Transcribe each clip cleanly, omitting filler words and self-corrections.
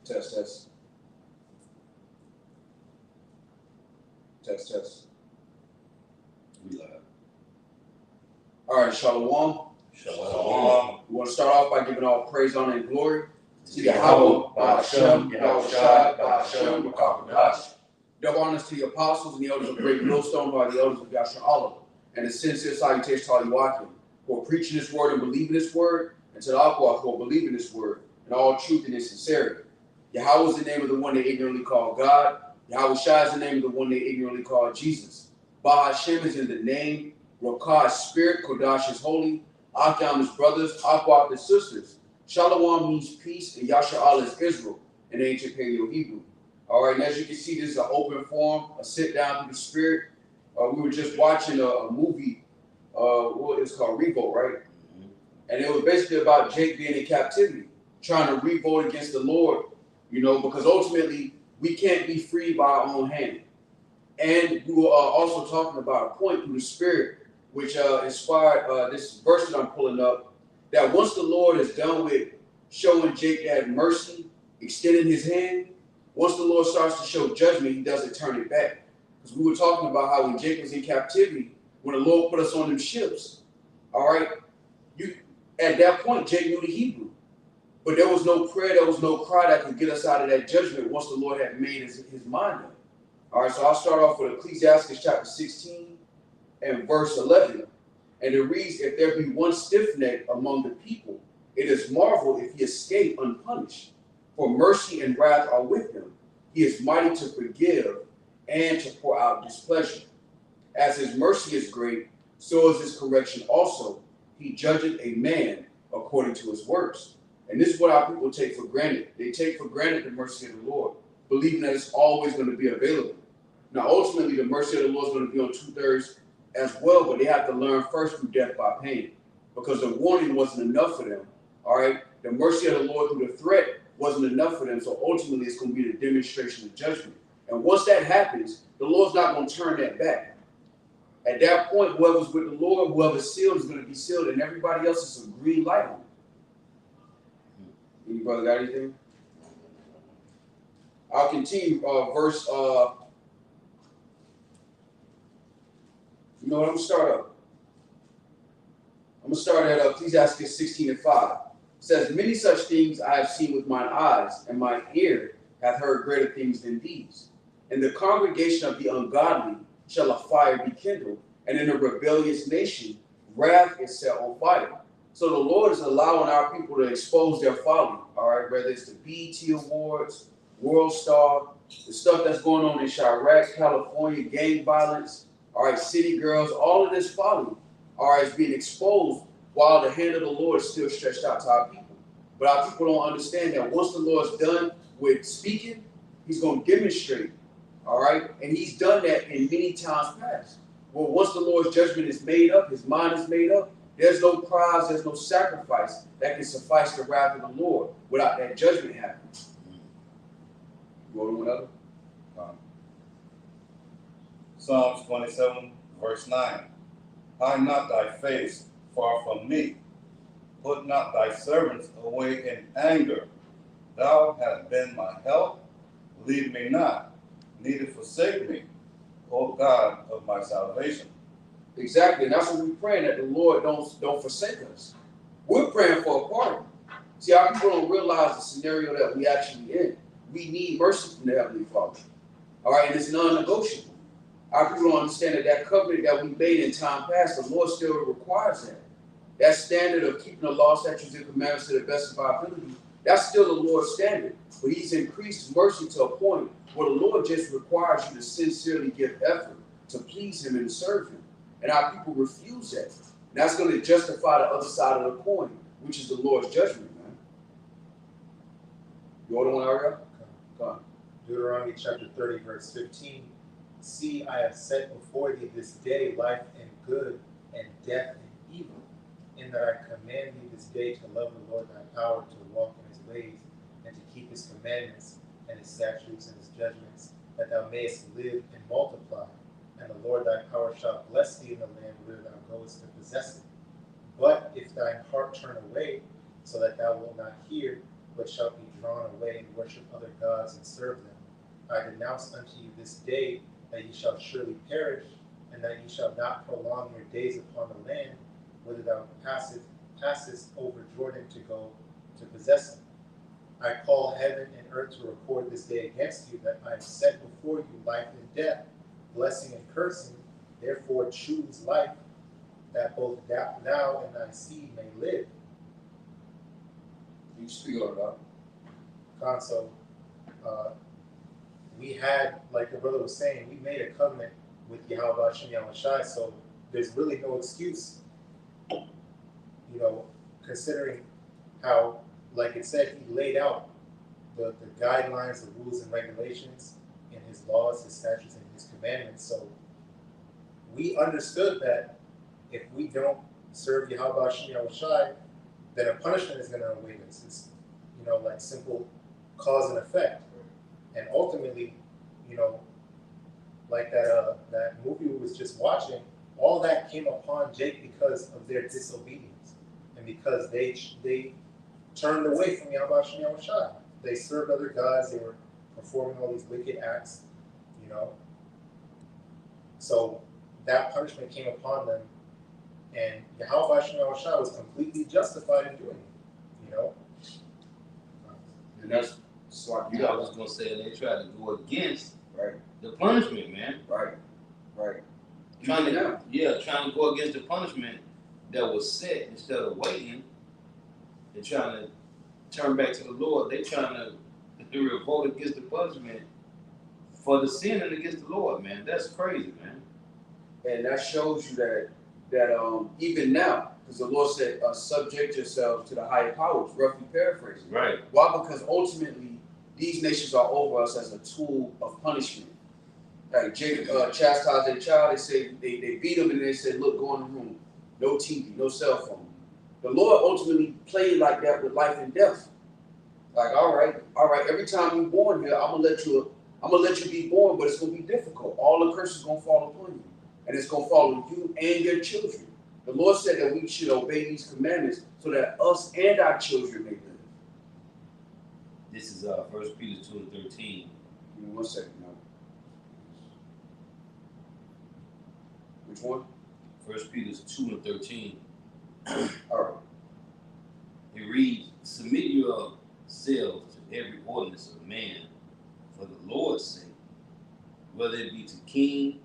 Test, test. Test, test. We live. All right, Shalom. Shalom. We want to start off by giving all praise, honor, and glory to Yahweh, Yahweh, Hashem, Yahushua, Hashem, Makadosh. Double honors to the apostles and the elders of Great Millstone by the elders of Yasha Allah, and a sincere salutation to all Yawakim, who are preaching this word and believing this word, and to the Aqua who are believing this word, and all truth and in sincerity. Yahweh is the name of the one they ignorantly call God. Yahushua is the name of the one they ignorantly call Jesus. Ba Hashem is in the name. Rakah is spirit. Kodash is holy. Akyam is brothers. Aqua is sisters. Shalom means peace, and Yasha Allah is Israel in ancient Paleo Hebrew. All right, and as you can see, this is an open forum, a sit down through the spirit. We were just watching a movie, what it's called Revolt, right? Mm-hmm. And it was basically about Jake being in captivity, trying to revolt against the Lord, you know, because ultimately we can't be free by our own hand. And we were also talking about a point through the spirit, which inspired this verse that I'm pulling up, that once the Lord is done with showing Jake that mercy, extending his hand, once the Lord starts to show judgment, he doesn't turn it back. Because we were talking about how when Jake was in captivity, when the Lord put us on them ships, all right, at that point, Jake knew the Hebrew. But there was no prayer, there was no cry that could get us out of that judgment once the Lord had made his mind up. All right, so I'll start off with Ecclesiastes chapter 16 and verse 11. And it reads, if there be one stiff-necked among the people, it is marvel if he escape unpunished. For mercy and wrath are with him. He is mighty to forgive and to pour out displeasure. As his mercy is great, so is his correction also. He judgeth a man according to his works. And this is what our people take for granted. They take for granted the mercy of the Lord, believing that it's always going to be available. Now, ultimately, the mercy of the Lord is going to be on 2/3 as well, but they have to learn first through death by pain, because the warning wasn't enough for them. All right, the mercy of the Lord through the threat wasn't enough for them, so ultimately it's going to be the demonstration of judgment. And once that happens, the Lord's not going to turn that back. At that point, whoever's with the Lord, whoever's sealed is going to be sealed, and everybody else is a green light on. Any brother got anything? I'll continue verse. You know what? I'm going to start at Ecclesiastes 16 and 5. It says, many such things I have seen with mine eyes, and my ear hath heard greater things than these. In the congregation of the ungodly shall a fire be kindled, and in a rebellious nation wrath is set on fire. So the Lord is allowing our people to expose their folly, all right, whether it's the BET Awards, World Star, the stuff that's going on in Chirac, California, gang violence, all right, city girls, all of this folly, all right, is being exposed while the hand of the Lord is still stretched out to our people. But our people don't understand that once the Lord's done with speaking, he's going to demonstrate, all right? And he's done that in many times past. Well, once the Lord's judgment is made up, his mind is made up, there's no prize, there's no sacrifice that can suffice the wrath of the Lord without that judgment happening. You want one other? Psalms 27, verse 9. Hide not thy face far from me. Put not thy servants away in anger. Thou hast been my help. Leave me not, neither forsake me, O God of my salvation. Exactly, and that's what we're praying, that the Lord don't forsake us. We're praying for a pardon. See, our people don't realize the scenario that we actually in. We need mercy from the Heavenly Father. All right, and it's non-negotiable. Our people don't understand that covenant that we made in time past, the Lord still requires that. That standard of keeping the law, statutes, and commandments to the best of our ability, that's still the Lord's standard. But he's increased mercy to a point where the Lord just requires you to sincerely give effort to please him and serve him. And our people refuse that. And that's going to justify the other side of the coin, which is the Lord's judgment, man. You order one, Ariel? Come on. Deuteronomy chapter 30, verse 15. See, I have set before thee this day life and good, and death and evil, in that I command thee this day to love the Lord thy power, to walk in his ways, and to keep his commandments, and his statutes, and his judgments, that thou mayest live and multiply. And the Lord thy power shall bless thee in the land whither thou goest to possess it. But if thine heart turn away, so that thou wilt not hear, but shall be drawn away and worship other gods and serve them. I denounce unto you this day that ye shall surely perish, and that ye shall not prolong your days upon the land, whither thou passest over Jordan to go to possess it. I call heaven and earth to record this day against you, that I have set before you life and death, blessing and cursing. Therefore choose life, that both thou and thy seed may live. You speak on that. Console. We had, like the brother was saying, we made a covenant with Yahweh Shem Yahushai, so there's really no excuse, considering how, like it said, he laid out the guidelines, the rules and regulations in his laws, his statutes, and his commandments. So we understood that if we don't serve Yahweh Shem Yahushai, then a punishment is going to await us. It's, like simple cause and effect. And ultimately, like that movie we was just watching, all that came upon Jake because of their disobedience, and because they turned away from Yahweh Shem Yahushai. They served other gods. They were performing all these wicked acts, So that punishment came upon them, and Yahweh Shem Yahushai was completely justified in doing it. And that's what I was gonna say they tried to go against the punishment, man. Right. Trying to go against the punishment that was set instead of waiting and trying to turn back to the Lord. They trying to revolt against the punishment for the sin and against the Lord, man. That's crazy, man. And that shows you that even now, because the Lord said, subject yourselves to the higher powers, roughly paraphrasing. Right. Why? Because ultimately, these nations are over us as a tool of punishment. Like Jacob chastised their child, they say they beat him, and they said, look, go in the room. No TV, no cell phone. The Lord ultimately played like that with life and death. Like, all right, every time you're born here, I'm gonna let you be born, but it's gonna be difficult. All the curses gonna fall upon you. And it's gonna follow you and your children. The Lord said that we should obey these commandments so that us and our children may live. This is 1 Peter 2:13. Give me 1 second now. Which one? 1 Peter 2:13. All right. It reads, submit yourselves to every ordinance of man for the Lord's sake, whether it be to king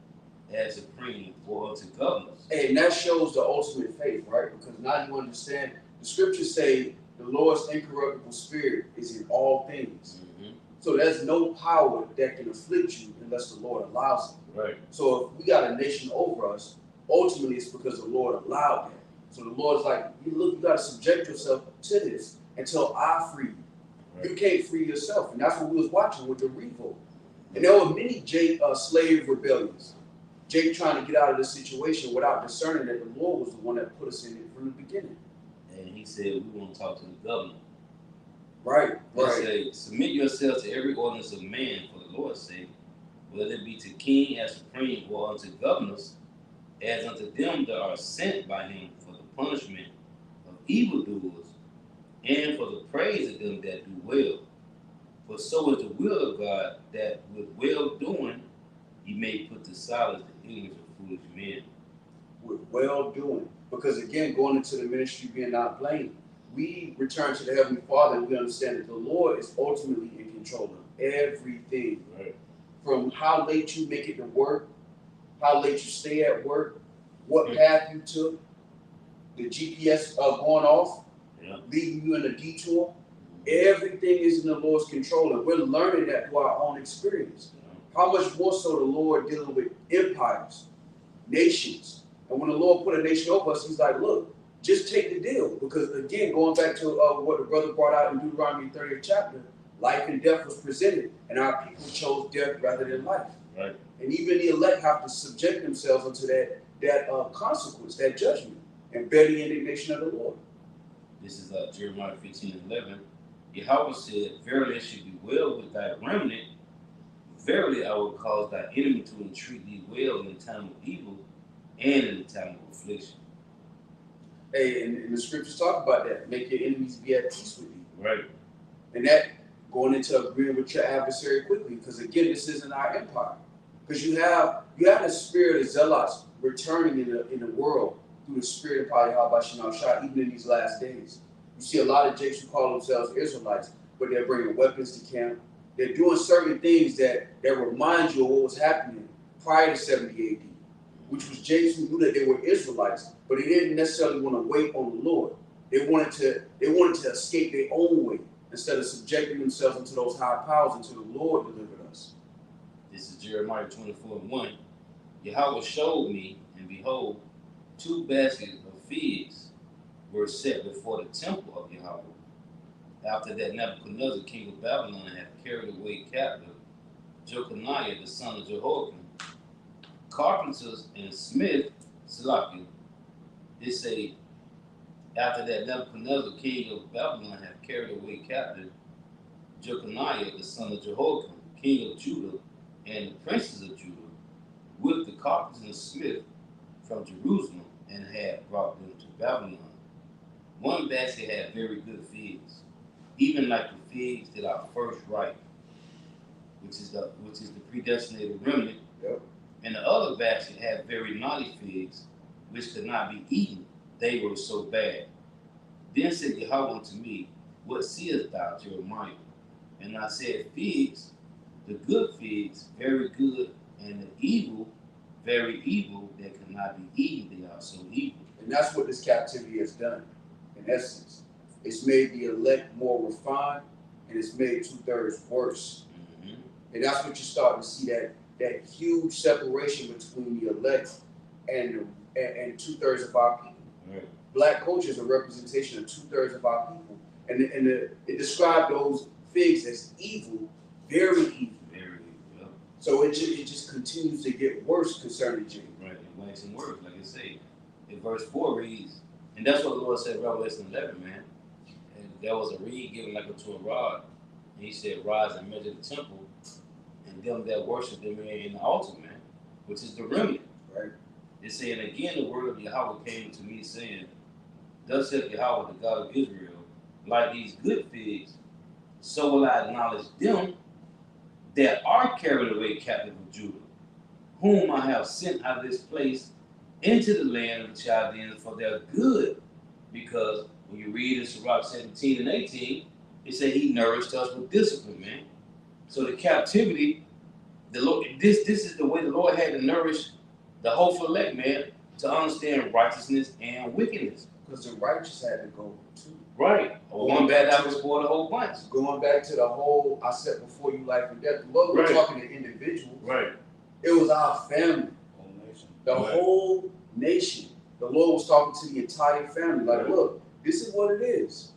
as supreme or to governors. And that shows the ultimate faith, right? Because now you understand the scriptures say the Lord's incorruptible spirit is in all things. Mm-hmm. So there's no power that can afflict you unless the Lord allows it. Right. So if we got a nation over us, ultimately it's because the Lord allowed that. So the Lord's like, you got to subject yourself to this until I free you. Right. You can't free yourself. And that's what we was watching with the revolt. And there were many slave rebellions. Jake trying to get out of this situation without discerning that the Lord was the one that put us in it from the beginning. And he said, we want to talk to the governor. Right. They say, submit yourselves to every ordinance of man for the Lord's sake, whether it be to king as supreme or unto governors, as unto them that are sent by him for the punishment of evildoers and for the praise of them that do well. For so is the will of God, that with well doing he may put to silence the ignorance of foolish men. With well doing. Because again, going into the ministry being not blamed, we return to the Heavenly Father and we understand that the Lord is ultimately in control of everything. Right. From how late you make it to work, how late you stay at work, what path you took, the GPS going off, leaving you in a detour. Everything is in the Lord's control, and we're learning that through our own experience. How much more so the Lord dealing with empires, nations. And when the Lord put a nation over us, he's like, look, just take the deal. Because again, going back to what the brother brought out in Deuteronomy 30th chapter, life and death was presented, and our people chose death rather than life. Right. And even the elect have to subject themselves unto that consequence, that judgment, and bear the indignation of the Lord. This is Jeremiah 15:11. Yahweh said, verily it should be well with thy remnant. Verily I will cause thy enemy to entreat thee well in the time of evil and in the time of affliction. Hey, and the scriptures talk about that. Make your enemies be at peace with you. Right. And that going into agreeing with your adversary quickly, because again, this isn't our empire. Because you have the spirit of zealots returning in the world through the spirit of probably Habashim Shah, even in these last days. You see a lot of Jakes who call themselves Israelites, but they're bringing weapons to camp. They're doing certain things that remind you of what was happening prior to 70 AD, which was Jakes who knew that they were Israelites, but they didn't necessarily want to wait on the Lord. They wanted to escape their own way instead of subjecting themselves unto those high powers until the Lord delivered us. This is Jeremiah 24:1. Yahweh showed me, and behold, 2 baskets of figs were set before the temple of Yahweh. After that Nebuchadnezzar, king of Babylon, had carried away captive Jeconiah, the son of Jehoiakim, carpenters and smith, Salakia, they say, after that Nebuchadnezzar, king of Babylon, had carried away captive Jeconiah, the son of Jehoiakim, king of Judah, and the princes of Judah, with the carpenters and smith from Jerusalem, and had brought them to Babylon. One basket had very good figs, even like the figs that are first ripe, which is the predestinated remnant. Yep. And the other basket had very naughty figs, which could not be eaten; they were so bad. Then said Yahweh unto me, What seest thou, Jeremiah? And I said, Figs, the good figs, very good, and the evil, very evil, that cannot be eaten; they are so evil. And that's what this captivity has done, in essence. It's made the elect more refined, and it's made 2/3 worse. Mm-hmm. And that's what you're starting to see, that huge separation between the elect and 2/3 of our people. Right. Black culture is a representation of 2/3 of our people. And it described those figs as evil, very evil. Very evil, yeah. So it just continues to get worse concerning James. Right, it waxing worse, like I say. In verse 4 reads, and that's what the Lord said in Revelation 11, man. And there was a reed given like unto a rod. And he said, Rise and measure the temple, and them that worship them in the altar, man, which is the remnant. Right. It said, and again the word of Yahweh came to me, saying, Thus saith Yahweh, the God of Israel, like these good figs, so will I acknowledge them that are carried away captive of Judah, whom I have sent out of this place into the land of the Chaldeans for their good. Because when you read in Sirach 17 and 18, it said he nourished us with discipline, man. So the captivity, the Lord, this is the way the Lord had to nourish the hopeful elect, man, to understand righteousness and wickedness. Because the righteous had to go too. Right. One bad apple spoiled the whole bunch. Going back to the whole, I set before you life and death. The Lord was talking to individuals. Right. It was our family. Whole nation. The whole nation. The Lord was talking to the entire family. Like, look, this is what it is.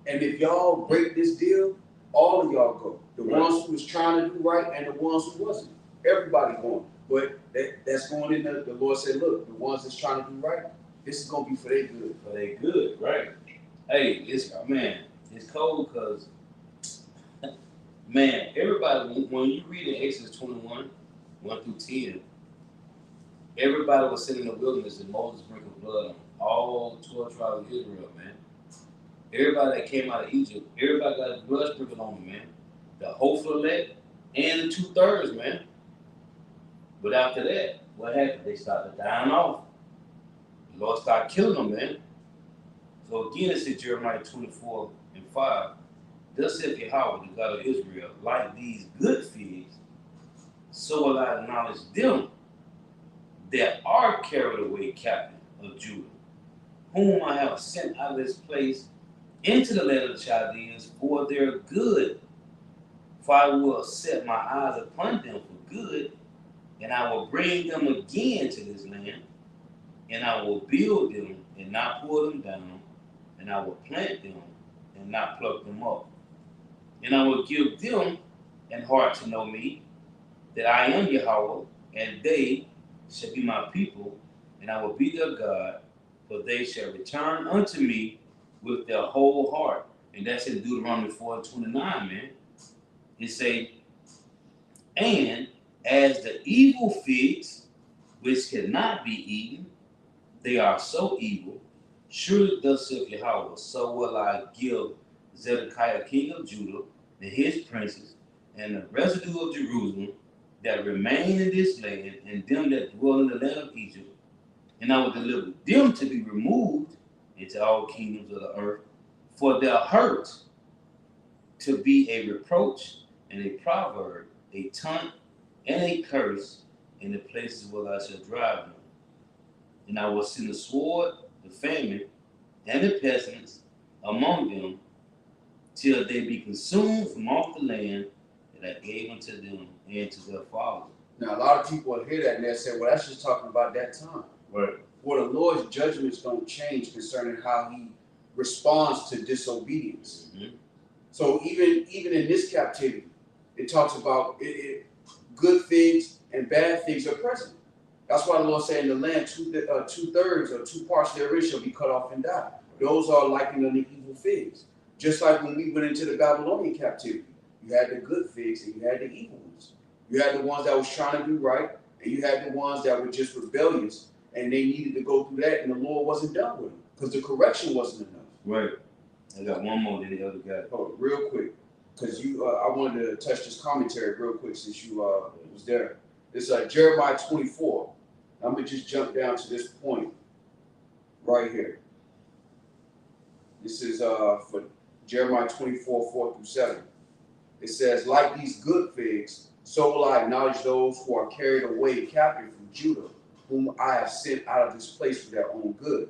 And if y'all break this deal, all of y'all go. The ones who was trying to do right and the ones who wasn't. Everybody going. But that's going in the Lord said, look, the ones that's trying to do right, this is going to be for their good. For their good, right. Hey, it's cold because, man, everybody, when you read in Exodus 21, 1 through 10, everybody was sitting in the wilderness and Moses sprinkled blood on all 12 tribes of Israel, man. Everybody that came out of Egypt, everybody got his blood sprinkled on them, man. The hopeful elect and the 2/3, man. But after that, what happened? They started dying off. The Lord started killing them, man. So again, it says Jeremiah 24 and 5. Thus saith Yahweh, the God of Israel, like these good figs, so will I acknowledge them that are carried away captive of Judah, whom I have sent out of this place into the land of the Chaldeans for their good. For I will set my eyes upon them for good, and I will bring them again to this land, and I will build them and not pull them down, and I will plant them and not pluck them up. And I will give them an heart to know me, that I am Yahweh, and they shall be my people, and I will be their God, for they shall return unto me with their whole heart. And that's in Deuteronomy 4:29, man. It say, and as the evil figs, which cannot be eaten, they are so evil. Surely thus saith Yahweh, so will I give Zedekiah king of Judah, and his princes, and the residue of Jerusalem that remain in this land, and them that dwell in the land of Egypt, and I will deliver them to be removed into all kingdoms of the earth, for their hurt to be a reproach and a proverb, a taunt and a curse in the places where I shall drive them. And I will send the sword, the famine, and the pestilence among them, till they be consumed from off the land that I gave unto them and to their fathers. Now, a lot of people will hear that and they'll say, well, that's just talking about that time. Right. Well, the Lord's judgments don't change concerning how he responds to disobedience. Mm-hmm. So even in this captivity, it talks about good things and bad things are present. That's why the Lord said in the land, two-thirds or two parts therein shall be cut off and die. Those are likened unto evil figs. Just like when we went into the Babylonian captivity, you had the good figs and you had the evil ones. You had the ones that was trying to do right, and you had the ones that were just rebellious, and they needed to go through that, and the Lord wasn't done with them because the correction wasn't enough. Right. I got one more than the other guy. Oh, real quick, because I wanted to touch this commentary real quick since you was there. It's Jeremiah 24. I'm gonna just jump down to this point right here. This is for Jeremiah 24, 4-7. It says, like these good figs, so will I acknowledge those who are carried away captive from Judah, whom I have sent out of this place for their own good.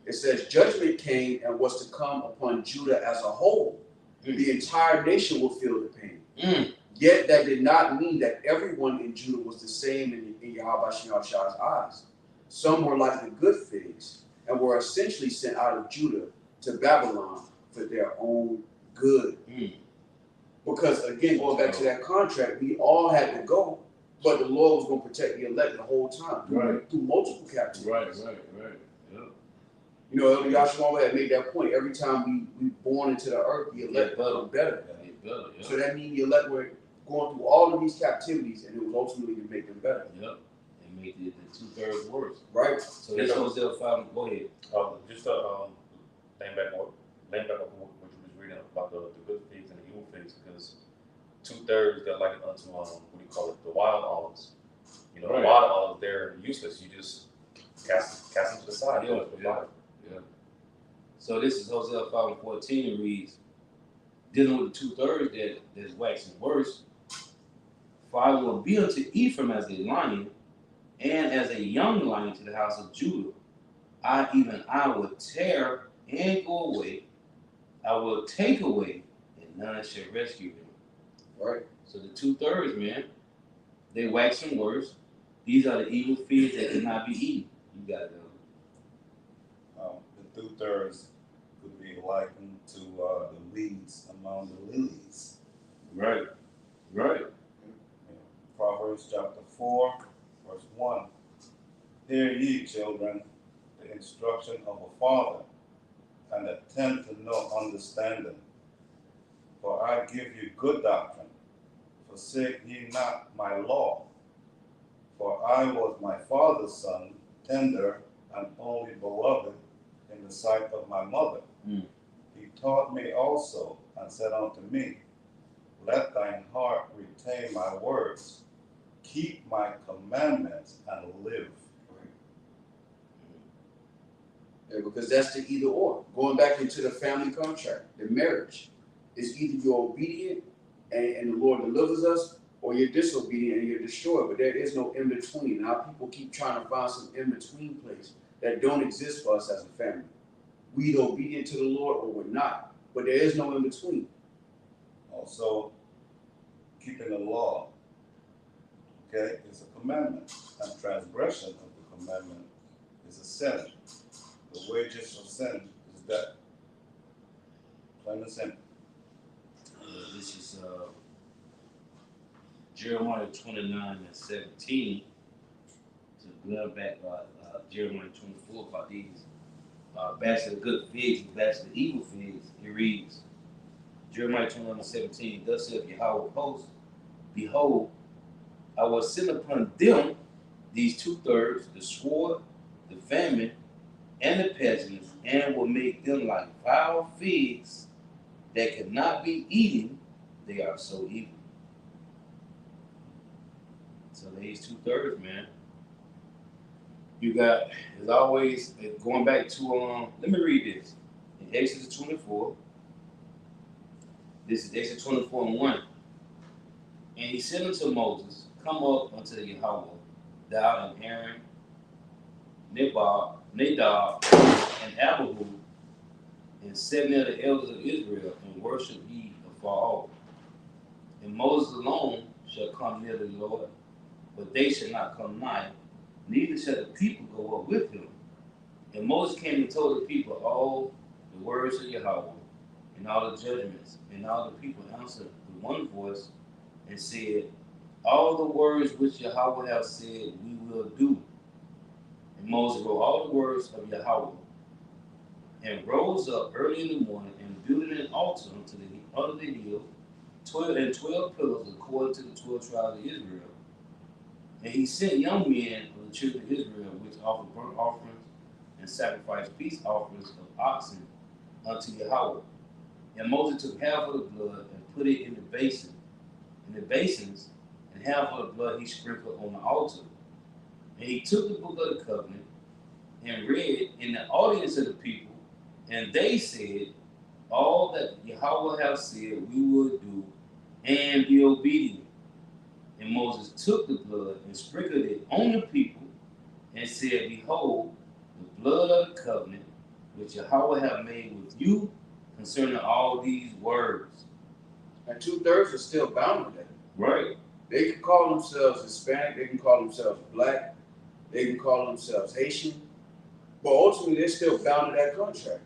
It says, judgment came and was to come upon Judah as a whole. The entire nation will feel the pain. Yet that did not mean that everyone in Judah was the same in Yahweh Shah's eyes. Some were like the good figs and were essentially sent out of Judah to Babylon for their own good. Because again, going back to that contract, we all had to go, but the Lord was going to protect the elect the whole time through multiple captivities. Right. Yeah. You know, Elder Yahshua had made that point. Every time we born into the earth, the elect become better. Yeah. So that means the elect were going through all of these captivities, and it was ultimately to make them better. Yep. And make the two-thirds worse. Right. So that's Hosea 5. Go ahead. Just laying back on what you was reading about the good figs and the evil figs, because 2/3 got like unto what do you call it, the wild olives. You know, Right. The wild olives, they're useless. You just cast them to the side. Yeah. So this is Hosea 5:14. It reads, dealing with the 2/3 that is waxing worse. For I will be unto Ephraim as a lion, and as a young lion to the house of Judah. I will tear and go away. I will take away, and none shall rescue them. Right. So the 2/3, man, they waxing worse. These are the evil figs that cannot be eaten. You got it. The 2/3 could be likened to the weeds among the lilies. Right. Proverbs chapter 4, verse 1. Hear ye, children, the instruction of a father, and attempt to know understanding. For I give you good doctrine. Forsake ye not my law. For I was my father's son, tender and only beloved in the sight of my mother. He taught me also, and said unto me, let thine heart retain my words. Keep my commandments and live. Yeah, because that's the either or. Going back into the family contract, the marriage is either you're obedient and the Lord delivers us, or you're disobedient and you're destroyed. But there is no in between. Now people keep trying to find some in between place that don't exist for us as a family. We either obedient to the Lord or we're not. But there is no in between. Also, keeping the law, okay, is a commandment, and transgression of the commandment is a sin. The wages of sin is death. Plain and simple. This is Jeremiah 29:17. To glare back Jeremiah 24 about these backs of the good figs and backs of the evil figs. It reads, Jeremiah 29:17, thus saith Yahweh of hosts, behold, I will send upon them these 2/3, the sword, the famine, and the pestilence, and will make them like vile figs that cannot be eaten, they are so evil. So these 2/3, man. You got, as always, going back to let me read this. In Exodus 24, this is Exodus 24:1. And he said unto Moses, Come up unto Yahweh, thou and Aaron, Nadab, and Abihu, and 70 of the elders of Israel, and worship ye afar off. And Moses alone shall come near the Lord, but they shall not come nigh, neither shall the people go up with him. And Moses came and told the people all the words of Yahweh, and all the judgments, and all the people answered with one voice, and said, All the words which Yahweh hath said we will do. And Moses wrote all the words of Yahweh, and rose up early in the morning, and built an altar under the hill, 12 pillars according to the 12 tribes of Israel. And he sent young men of the children of Israel, which offered burnt offerings and sacrificed peace offerings of oxen unto Yahweh. And Moses took half of the blood and put it in the basins, and half of the blood he sprinkled on the altar. And he took the book of the covenant and read in the audience of the people, and they said, All that Yahweh hath said we will do, and be obedient. And Moses took the blood and sprinkled it on the people, and said, Behold, the blood of the covenant which Yahweh hath made with you concerning all these words. And 2/3 are still bound to that. Right. They can call themselves Hispanic, they can call themselves Black, they can call themselves Haitian, but ultimately they're still bound to that contract.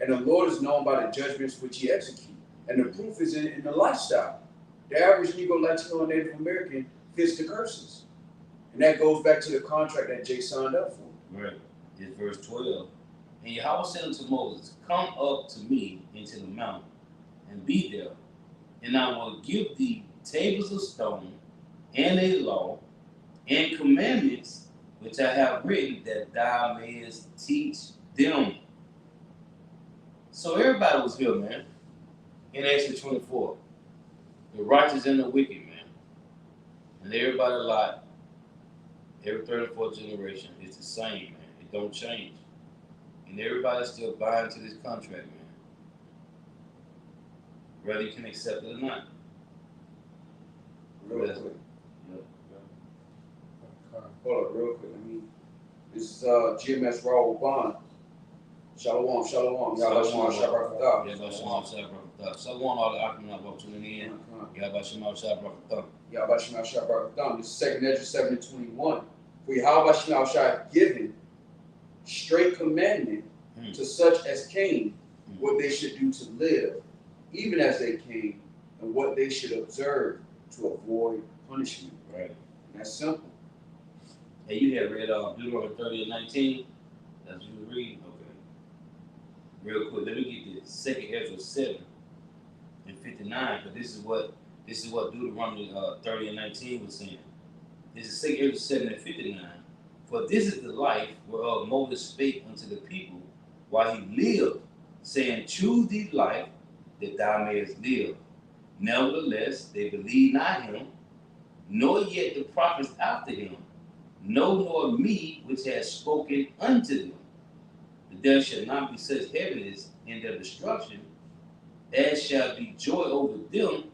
And the Lord is known by the judgments which he executes. And the proof is in the lifestyle. The average Negro, Latino, and Native American fits the curses. And that goes back to the contract that Jay signed up for. Right. It's verse 12. And Yahweh said unto Moses, Come up to me into the mountain, and be there, and I will give thee tables of stone, and a law, and commandments, which I have written, that thou mayest teach them. So everybody was here, man, in Exodus 24. The righteous and the wicked, man. And everybody alive, every third and fourth generation, it's the same, man. It don't change. And everybody's still buying to this contract, man. Whether you can accept it or not. Real Yes. quick. Con. Hold up, real quick. This is GMS Raul Bond. Shalom, shalom. Y'all Shalom, Shabbat Yeah, about Shema Shabbat. So one all the Akim about tuning in. Yeah, about Shema Shabbat. Yahweh Shema Shabbat. This is 2nd Ezra 7:21. For Yahweh Shema Shabbat given straight commandment to such as came, what they should do to live, even as they came, and what they should observe to avoid punishment. Right. And that's simple. Hey, you had read Deuteronomy 30:19. That's what you were reading. Okay. Real quick, let me get this. 2nd Ezra 7:59. But this is what Deuteronomy 30:19 was saying. This is 2nd Ezra 7:59. For this is the life whereof Moses spake unto the people while he lived, saying, Choose thee life, that thou mayest live. Nevertheless, they believed not him, nor yet the prophets after him, no nor me, which has spoken unto them. That there shall not be such heaviness in their destruction, as shall be joy over them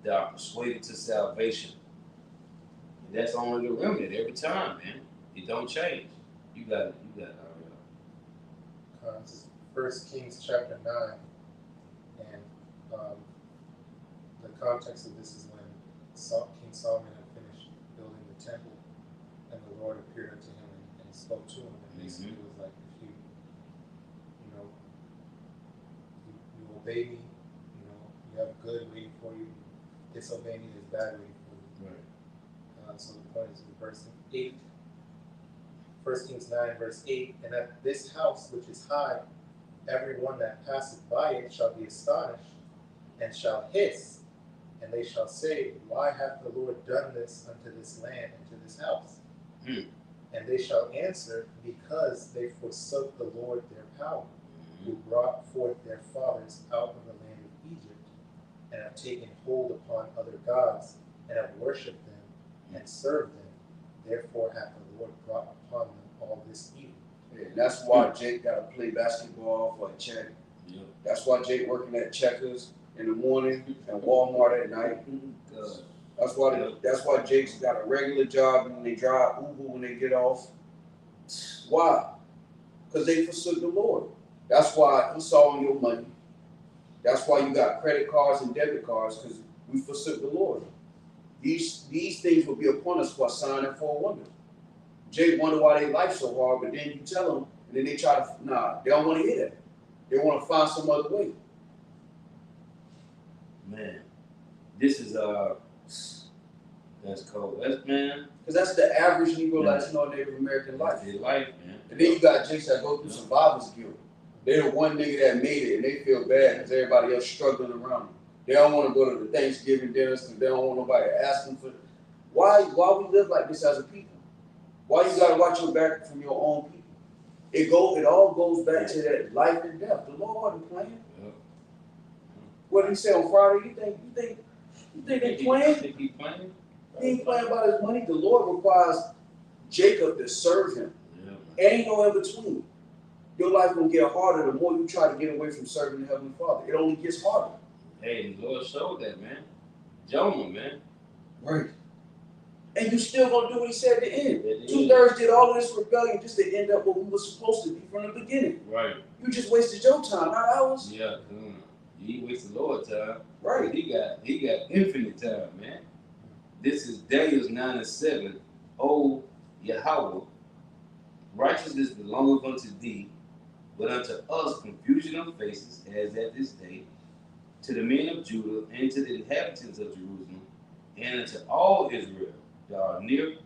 that are persuaded to salvation. And that's only the remnant every time, man. It don't change. You got it. This is 1 Kings chapter 9, and the context of this is when King Solomon had finished building the temple, and the Lord appeared unto him and spoke to him, and basically was like, if you obey me, you have good waiting for you. Disobey me, there's bad waiting for you. Right. So the point is in verse 8. 1 Kings 9, verse 8, and at this house which is high, every one that passeth by it shall be astonished, and shall hiss, and they shall say, Why hath the Lord done this unto this land and to this house? And they shall answer, Because they forsook the Lord their power, who brought forth their fathers out of the land of Egypt, and have taken hold upon other gods, and have worshipped them and served them. Therefore hath the Lord brought upon them all this evil. Yeah, that's why Jake got to play basketball for a check. Yeah. That's why Jake working at Checkers in the morning and Walmart at night. God. That's why Jake's got a regular job and they drive Uber when they get off. Why? Because they forsook the Lord. That's why he saw on your money. That's why you got credit cards and debit cards, because we forsook the Lord. These things will be upon us for a sign and for a wonder. Jake wonder why they life so hard, but then you tell them, and then they try to, they don't want to hear that. They want to find some other way. Man, this is that's cold. That's man. Because that's the average Negro, Latino, Native American life. Their life, man. And then you got Jakes that go through survivor's guilt. They're the one nigga that made it, and they feel bad because everybody else struggling around them. They don't want to go to the Thanksgiving dinners because they don't want nobody to ask them for. Why we live like this as a people? Why you gotta watch your back from your own people? It all goes back to that life and death. The Lord wasn't playing. Yeah. What did he say on Friday? You think they playing? Think he playing? He ain't playing about his money. The Lord requires Jacob to serve him. Yeah. Ain't no in between. Your life gonna get harder the more you try to get away from serving the Heavenly Father. It only gets harder. Hey, the Lord showed that, man. Jonah, man. Right. And you still gonna do what he said at the end. At the 2/3 did all of this rebellion just to end up what we were supposed to be from the beginning. Right. You just wasted your time, not ours. Yeah. He wasted the Lord time. Right. He got infinite time, man. This is Daniel 9:7. O Yahweh, righteousness belongeth unto thee, but unto us confusion of faces, as at this day, to the men of Judah and to the inhabitants of Jerusalem, and unto all Israel that are near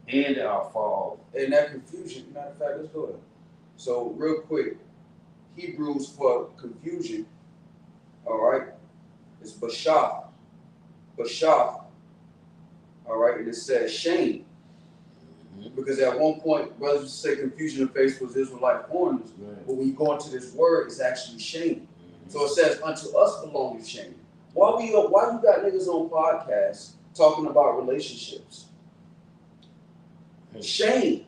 and that are far off. And that confusion, matter of fact, let's go there. So real quick, Hebrews for confusion, all right, it's Bashar. Bashar, all right, and it says shame. Because at one point, brothers used to say confusion of face was Israelite foreigners. Right. But when you go into this word, it's actually shame. So it says, unto us belongeth shame. Why you got niggas on podcasts talking about relationships? Shame.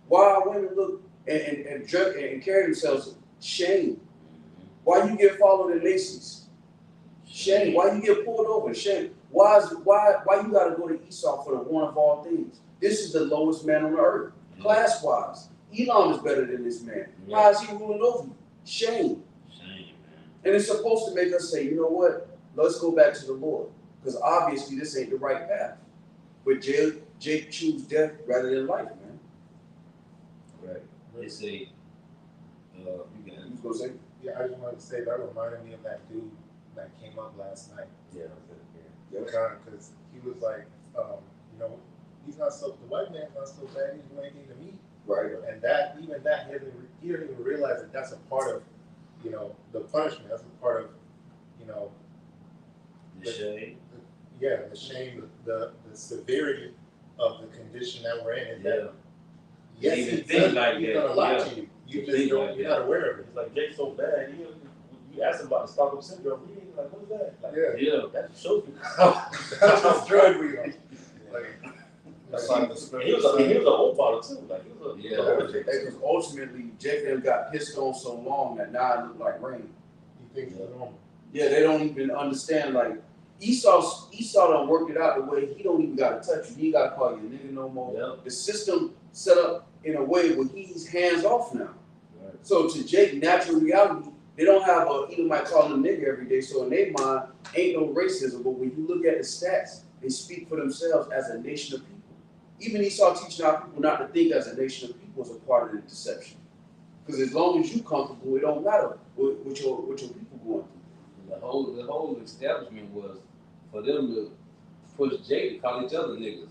Why women look and carry themselves? Shame. Why you get followed in Macy's? Shame. Why you get pulled over? Shame. Why you gotta go to Esau for the one of all things? This is the lowest man on the earth, class-wise. Elon is better than this man. How is he ruling over you? Shame. Shame, man. And it's supposed to make us say, you know what? Let's go back to the Lord. Because obviously this ain't the right path. But Jake choose death rather than life, man. Right. They say, you got it. Who's gonna say? Yeah, I just wanted to say that reminded me of that dude that came up last night. Yeah. Because he was like, he's not so, the white man's not so bad, he didn't do anything to me. Right. And he didn't even realize that that's a part of, the punishment. That's a part of, The shame. the shame, the severity of the condition that we're in. Is that, yes, Even he's think like he's that. gonna lie Yeah. to you. You You just think don't, like you're that. not aware of it. It's like Jake's so bad. You asked him about the Stockholm syndrome. He ain't like, what is that? Like, Yeah. Yeah. that shows me. That's just drug we on. That's like the And scripture he was an says. old bottle too. Like he was a Yeah. Because ultimately, Jacob got pissed on so long that now it look like rain. He thinks it's normal. Yeah, they don't even understand. Like Esau done worked it out the way he don't even gotta touch you. He ain't gotta call you a nigga no more. Yeah. The system set up in a way where he's hands off now. Right. So to Jake, natural reality, they don't have a either might call him a nigga every day. So in their mind, ain't no racism. But when you look at the stats, they speak for themselves as a nation of people. Even Esau teaching our people not to think as a nation of people is a part of the deception. Because as long as you comfortable, it don't matter what your people going through. The whole establishment was for them to push Jake to call each other niggas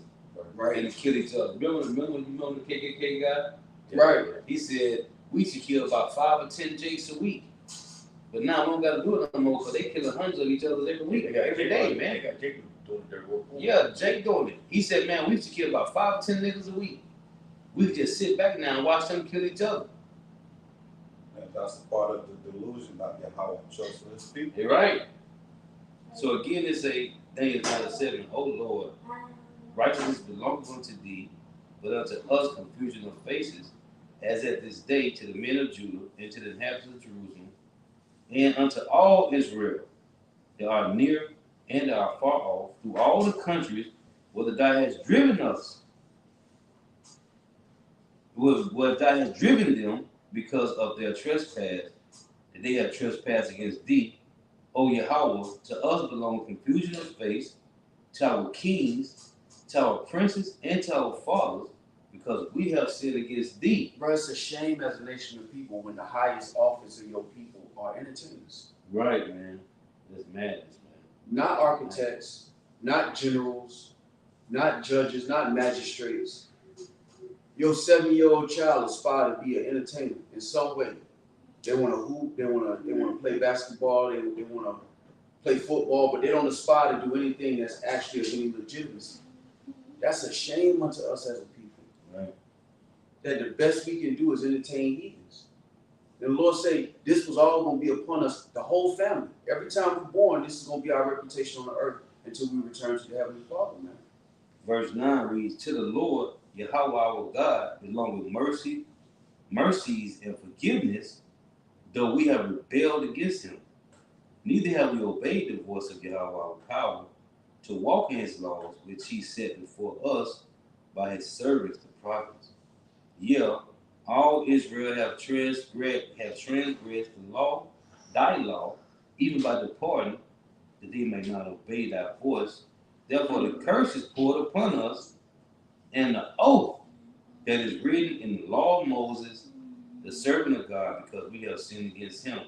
Right. and to kill each other. Remember the KKK guy? Right. He said we should kill about 5 or 10 Jakes a week. But now we don't got to do it no more because they killing hundreds of each other every week, every day, man. They got Jake doing the dirty work. Yeah, Jake doing it. He said, man, we should kill about 5 or 10 niggas a week. We could just sit back now and watch them kill each other. And that's part of the delusion that Yahweh chose for his people. You're right. So again, it's a Daniel 9:7. O Lord, righteousness belongeth unto thee, but unto us confusion of faces, as at this day to the men of Judah and to the inhabitants of Jerusalem, and unto all Israel that are near and that are far off, through all the countries whither thou hast driven us, where thou hast driven them because of their trespass, that they have trespassed against thee. O Yahweh, to us belong confusion of face, to our kings, to our princes, and to our fathers, because we have sinned against thee. Bro, it's a shame as a nation of people when the highest office of your people are entertainers. Right, man. That's madness, man. Not architects, not generals, not judges, not magistrates. Your 7-year-old child aspires to be an entertainer in some way. They want to hoop, they want to play basketball, they want to play football, but they don't aspire to do anything that's actually of any legitimacy. That's a shame unto us as a people. Right. That the best we can do is entertain heathens. And the Lord say, this was all going to be upon us, the whole family. Every time we're born, this is going to be our reputation on the earth until we return to the Heavenly Father, man. Verse 9 reads, To the Lord, Yahweh our God, belong with mercies, and forgiveness, though we have rebelled against him. Neither have we obeyed the voice of Yahweh our power, to walk in his laws, which he set before us by his servants, the prophets. Yeah, all Israel have transgressed the law, thy law, even by departing, that they may not obey thy voice. Therefore the curse is poured upon us, and the oath that is written in the law of Moses, the servant of God, because we have sinned against him.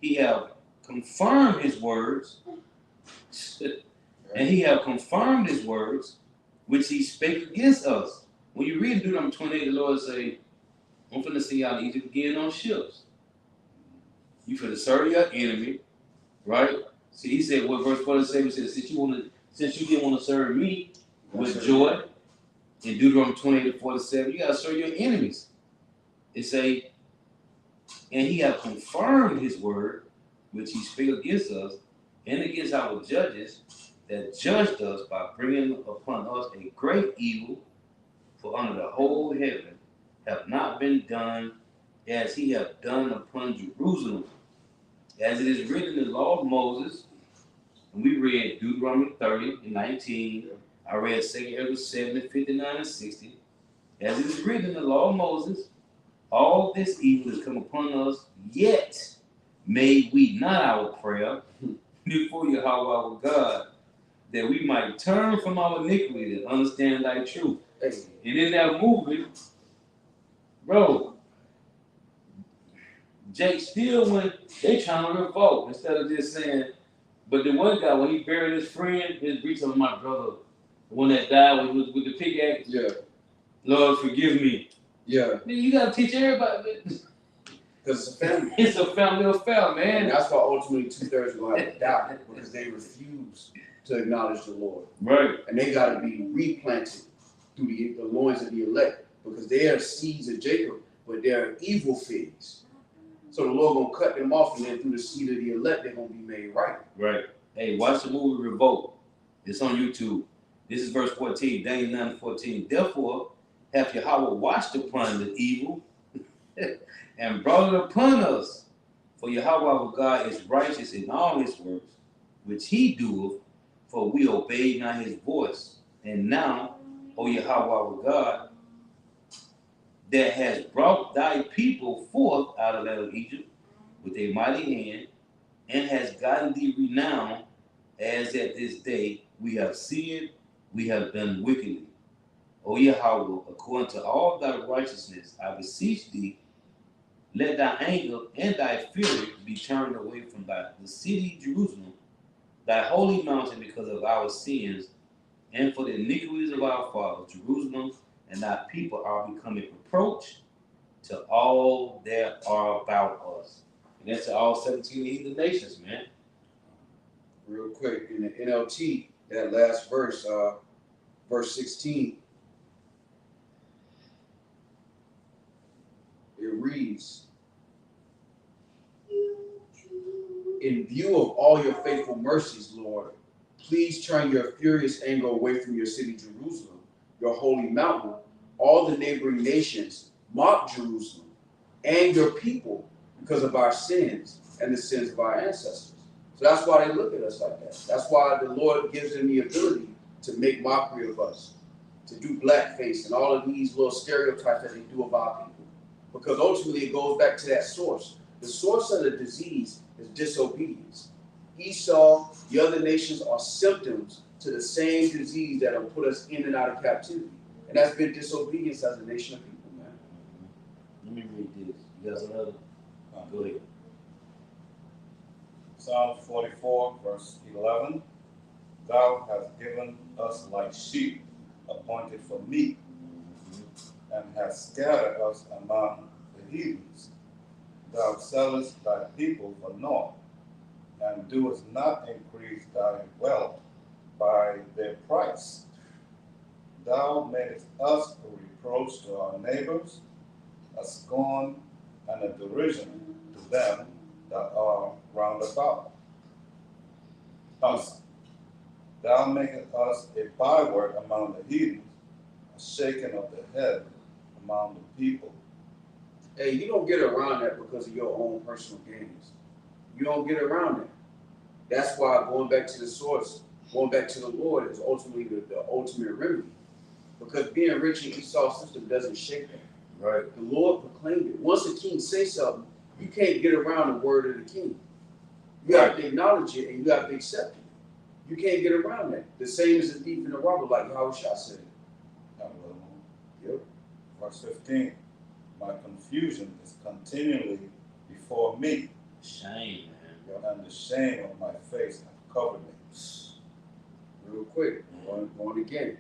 He have confirmed his words, and he have confirmed his words, which he spake against us. When you read Deuteronomy 28, the Lord say, I'm finna send y'all to Egypt again on ships. You finna serve your enemy, right? See, he said, what verse 47 said, since you didn't want to serve me with joy, in Deuteronomy 28:47, you gotta serve your enemies. It say, and he hath confirmed his word, which he spake against us, and against our judges that judged us by bringing upon us a great evil, for under the whole heaven have not been done as he hath done upon Jerusalem. As it is written in the law of Moses, and we read Deuteronomy 30:19, I read 2 Ezra 7:59-60. As it is written in the law of Moses, all this evil has come upon us, yet made we not our prayer before Yahweh our God, that we might turn from our iniquity and understand thy truth. And in that movie, bro, Jake still went, they trying to revolt instead of just saying, but the one guy, when he buried his friend, his breach of my brother, the one that died when he was with the pickaxe. Yeah. Lord, forgive me. Yeah. Man, you gotta teach everybody. Because it's a family. It's a family affair, man. And that's why ultimately 2/3 are going to have to die, because they refuse to acknowledge the Lord. Right. And they got to be replanted through the loins of the elect, because they are seeds of Jacob, but they're evil figs. So the Lord going to cut them off, and then through the seed of the elect, they're going to be made right. Right. Hey, watch the movie Revolt. It's on YouTube. This is verse 14, Daniel 9:14. Therefore, hath Yahweh watched upon the evil and brought it upon us. For Yahweh our God is righteous in all his works, which he doeth, for we obeyed not his voice. And now, O Yahweh our God, that has brought thy people forth out of the land of Egypt with a mighty hand, and has gotten thee renown, as at this day we have sinned, we have done wickedly. O Yahweh, according to all thy righteousness, I beseech thee, let thy anger and thy fury be turned away from the city Jerusalem, thy holy mountain, because of our sins, and for the iniquities of our fathers. Jerusalem and thy people are becoming reproach to all that are about us. And that's to all 17 heathen nations, man. Real quick, in the NLT, that last verse, verse 16, it reads, In view of all your faithful mercies, Lord, please turn your furious anger away from your city, Jerusalem, your holy mountain. All the neighboring nations mock Jerusalem and your people because of our sins and the sins of our ancestors. So that's why they look at us like that. That's why the Lord gives them the ability to make mockery of us, to do blackface and all of these little stereotypes that they do of our people. Because ultimately it goes back to that source. The source of the disease is disobedience. Esau, the other nations are symptoms to the same disease that will put us in and out of captivity. And that's been disobedience as a nation of people, man. Let me read this. You guys another? Go ahead. Psalm 44, verse 11. Thou hast given us like sheep appointed for meat, and hast scattered us among the heathens. Thou sellest thy people for naught, and doest not increase thy wealth by their price. Thou madest us a reproach to our neighbors, a scorn and a derision to them that are round about us. Thou makest us a byword among the heathens, a shaking of the head among the people. Hey, you don't get around that because of your own personal gains. You don't get around that. That's why going back to the source, going back to the Lord is ultimately the ultimate remedy. Because being rich in Esau's system doesn't shake that. Right. The Lord proclaimed it. Once the king says something, you can't get around the word of the king. You have to acknowledge it and you have to accept it. You can't get around that. The same as the thief and the robber, like Yahushua said. Yep. Verse 15. My confusion is continually before me, Shame, man. and the shame of my face hath covered me. Real quick, going again.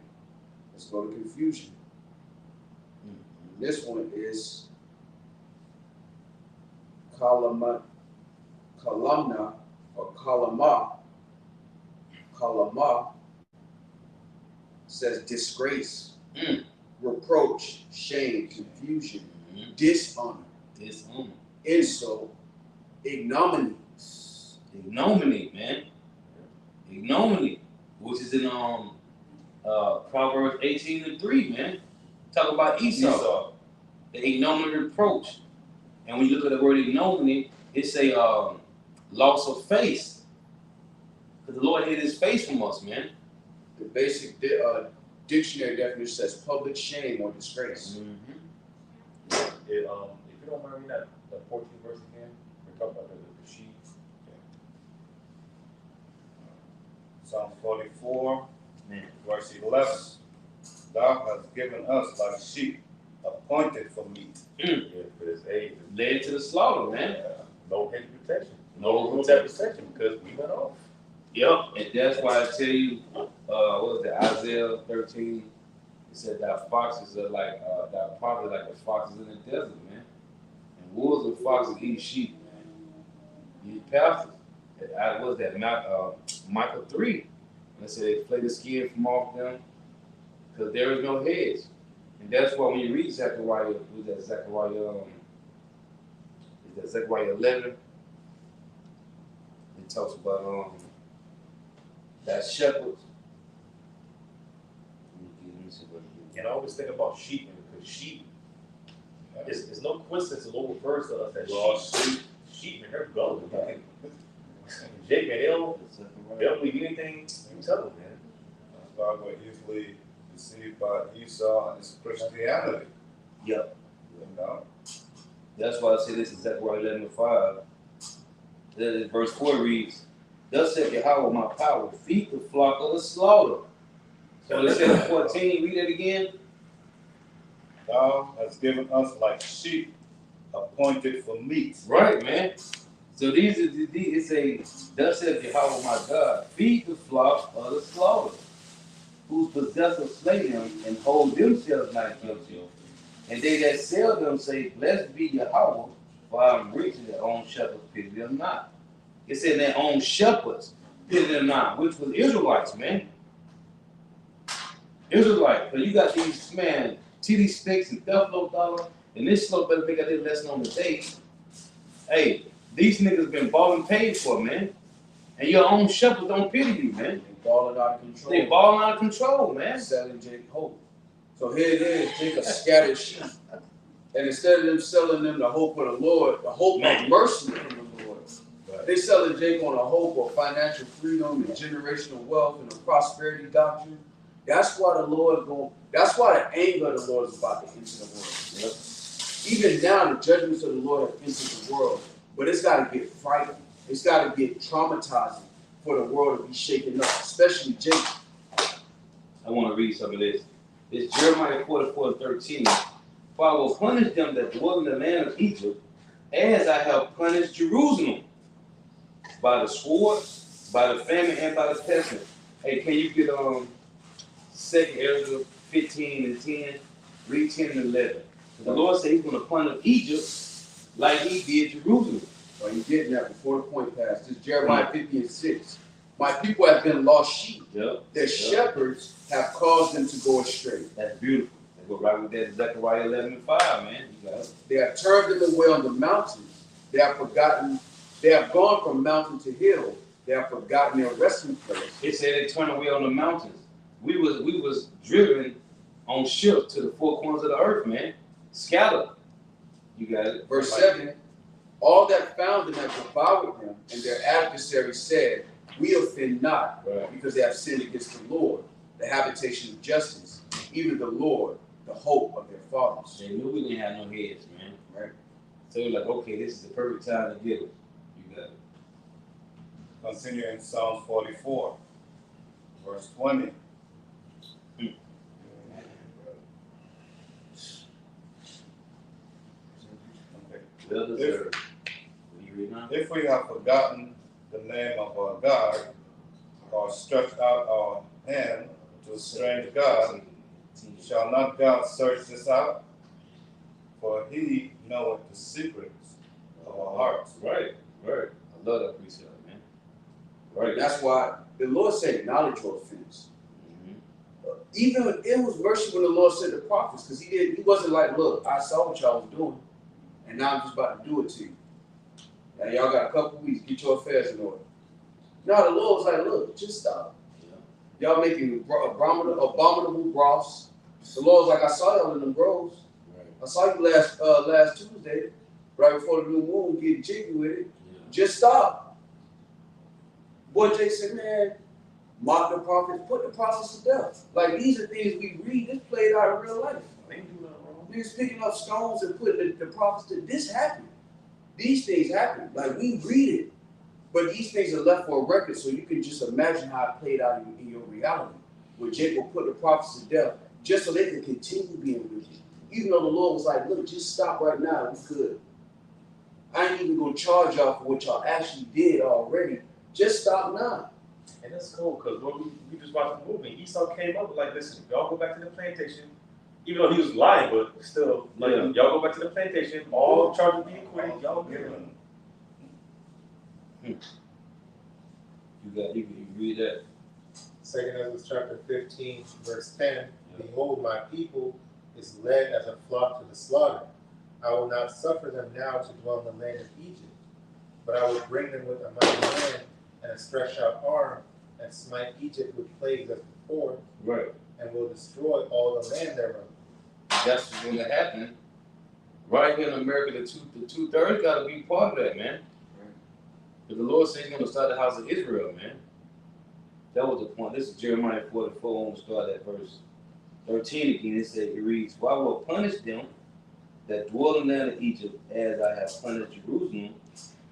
Let's go to confusion. This one is kalama, kalamna, or kalama. Kalama says disgrace, reproach, shame, confusion, dishonor, insult, ignominy. Ignominy, man. Ignominy, which is in Proverbs 18:3, man. Talk about Esau. The ignominy reproach. And when you look at the word ignominy, it say loss of face. Because the Lord hid his face from us, man. The basic dictionary definition says public shame or disgrace. If you don't mind reading that 14th verse again, we're talking about the sheep. Psalm 44, verse 11. Thou hast given us like sheep appointed for meat. Yeah, but it's Led to the slaughter, man. no hedge protection. No room that protection because we went off. Yep. And that's why I tell you, what was it, Isaiah 13? It said that foxes are like, that probably like the foxes in the desert, man. And wolves and foxes eat sheep, man. Eat pastors. What was that, Micah 3. And it said they flay the skin from off them because there is no hedge. And that's why when you read Zechariah, was that Zechariah, is that Zechariah 11? It talks about that shepherds. And I always think about sheep because sheep, it's no coincidence the Lord refers to us as sheep, and they're gullible. Jake, man, they don't believe anything you tell them, man. God were easily deceived by Esau and his Christianity. Yep. You know? That's why I say this in Zechariah 11:5. Verse 4 reads, thus said Yahweh my power, feed the flock of the slaughter. So they said in 14, read it again. Thou hast given us like sheep appointed for meat. Right, man. So it's a, thus said Yahweh my God, feed the flock of the slaughter, whose possessors slay them and hold themselves not guilty. And they that sell them say, blessed be Yahweh, for I am rich in their own shepherds pity them not. It said their own shepherds pity them not, which was Israelites, man. Israelites. So you got these, man, TD Sticks and Duffalo Dollar, and this slow better pick out their lesson on the day. Hey, These niggas been balling paid for, man. And your own shepherds don't pity you, man. They balling out of control. They balling out of control, man. Selling Jake hope. So here it is, Jake a scattered sheep. And instead of them selling them the hope of the Lord, the hope of mercy from the Lord, they selling Jake on a hope of financial freedom and generational wealth and a prosperity doctrine. That's why that's why the anger of the Lord is about to enter the world. Yep. Even now, the judgments of the Lord have entered the world, but it's got to get frightening. It's got to get traumatizing for the world to be shaken up, especially Jake. I want to read some of this. It's Jeremiah 44:13. For I will punish them that dwell in the land of Egypt, as I have punished Jerusalem, by the sword, by the famine, and by the pestilence. Hey, can you get 2 Ezra 15:10? Read 10 and 11. The Lord said He's going to punish Egypt like He did Jerusalem. Well, you're getting that before the point passed. This is Jeremiah 50:6. My people have been lost sheep. Yep. Their shepherds have caused them to go astray. That's beautiful. They go right with that Zechariah 11:5, man. You got it. They have turned them away on the mountains. They have forgotten. They have gone from mountain to hill. They have forgotten their resting place. It said they turned away on the mountains. We was driven on ships to the four corners of the earth, man. Scattered. You got it. Verse 7. All that found them have devoured them, and their adversaries said, we offend not, Right. because they have sinned against the Lord, the habitation of justice, even the Lord, the hope of their fathers. They knew we didn't have no heads, man. Right. So they're like, okay, this is the perfect time to get it. You got it. Continue in Psalms 44, verse 20. Well deserved. What you read now? If we have forgotten the name of our God, or stretched out our hand to a strange God, shall not God search this out? For He knoweth the secrets of our hearts. Right. I love that precept, man. Right. That's why the Lord said, acknowledge your offense. Mm-hmm. Even it was mercy when the Lord sent the prophets, because he wasn't like, look, I saw what y'all was doing, and now I'm just about to do it to you. Now y'all got a couple weeks, get your affairs in order. No, the Lord was like, look, just stop. Yeah. Y'all making abominable broths. The Lord was like, I saw y'all in them groves. Right. I saw you last Tuesday, right before the new moon, getting jiggy with it. Yeah. Just stop. Boy, Jake said, man, mock the prophets, put the prophets to death. Like, these are things we read. This played out in real life. They ain't do nothing wrong. Niggas picking up stones and putting the prophets to this happened. These things happen. Like, we read it. But these things are left for a record, so you can just imagine how it played out in your reality. Where Jake will put the prophets to death just so they can continue being wicked. Even though the Lord was like, look, just stop right now. We good. I ain't even going to charge y'all for what y'all actually did already. Just stop now. And that's cool, because when we just watched the movie, Esau came up like, listen, y'all go back to the plantation. Even though he was lying, but still, like, Yeah. y'all go back to the plantation, all charges being acquitted, y'all get it. You read that. 2 Ezra chapter 15, verse 10. Behold, my people is led as a flock to the slaughter. I will not suffer them now to dwell in the land of Egypt, but I will bring them with a mighty hand and a stretched out arm, and smite Egypt with plagues as before, Right. and will destroy all the land thereof. That's what's going to happen. Right here in America, the two-thirds got to be part of that, man. But the Lord said He's going to start the house of Israel, man. That was the point. This is Jeremiah 44. I'm going to start at verse 13 again. It reads, for I will punish them that dwell in the land of Egypt, as I have punished Jerusalem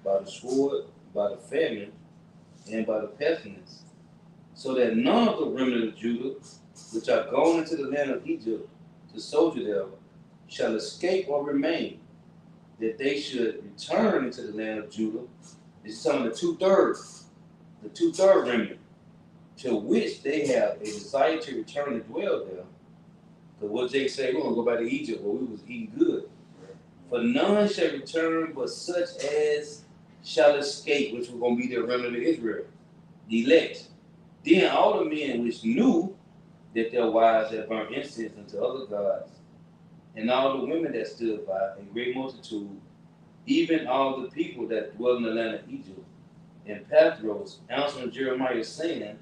by the sword, by the famine, and by the pestilence, so that none of the remnant of Judah, which are gone into the land of Egypt to soldier there, shall escape or remain, that they should return into the land of Judah. This is some of the two-third remnant, to which they have a desire to return and dwell there. Because what Jake said, we're going to go back to Egypt where we was eating good. For none shall return but such as shall escape, which were going to be the remnant of Israel, the elect. Then all the men which knew that their wives had burned incense unto other gods, and all the women that stood by, a great multitude, even all the people that dwell in the land of Egypt, and Pathros, answering Jeremiah, saying,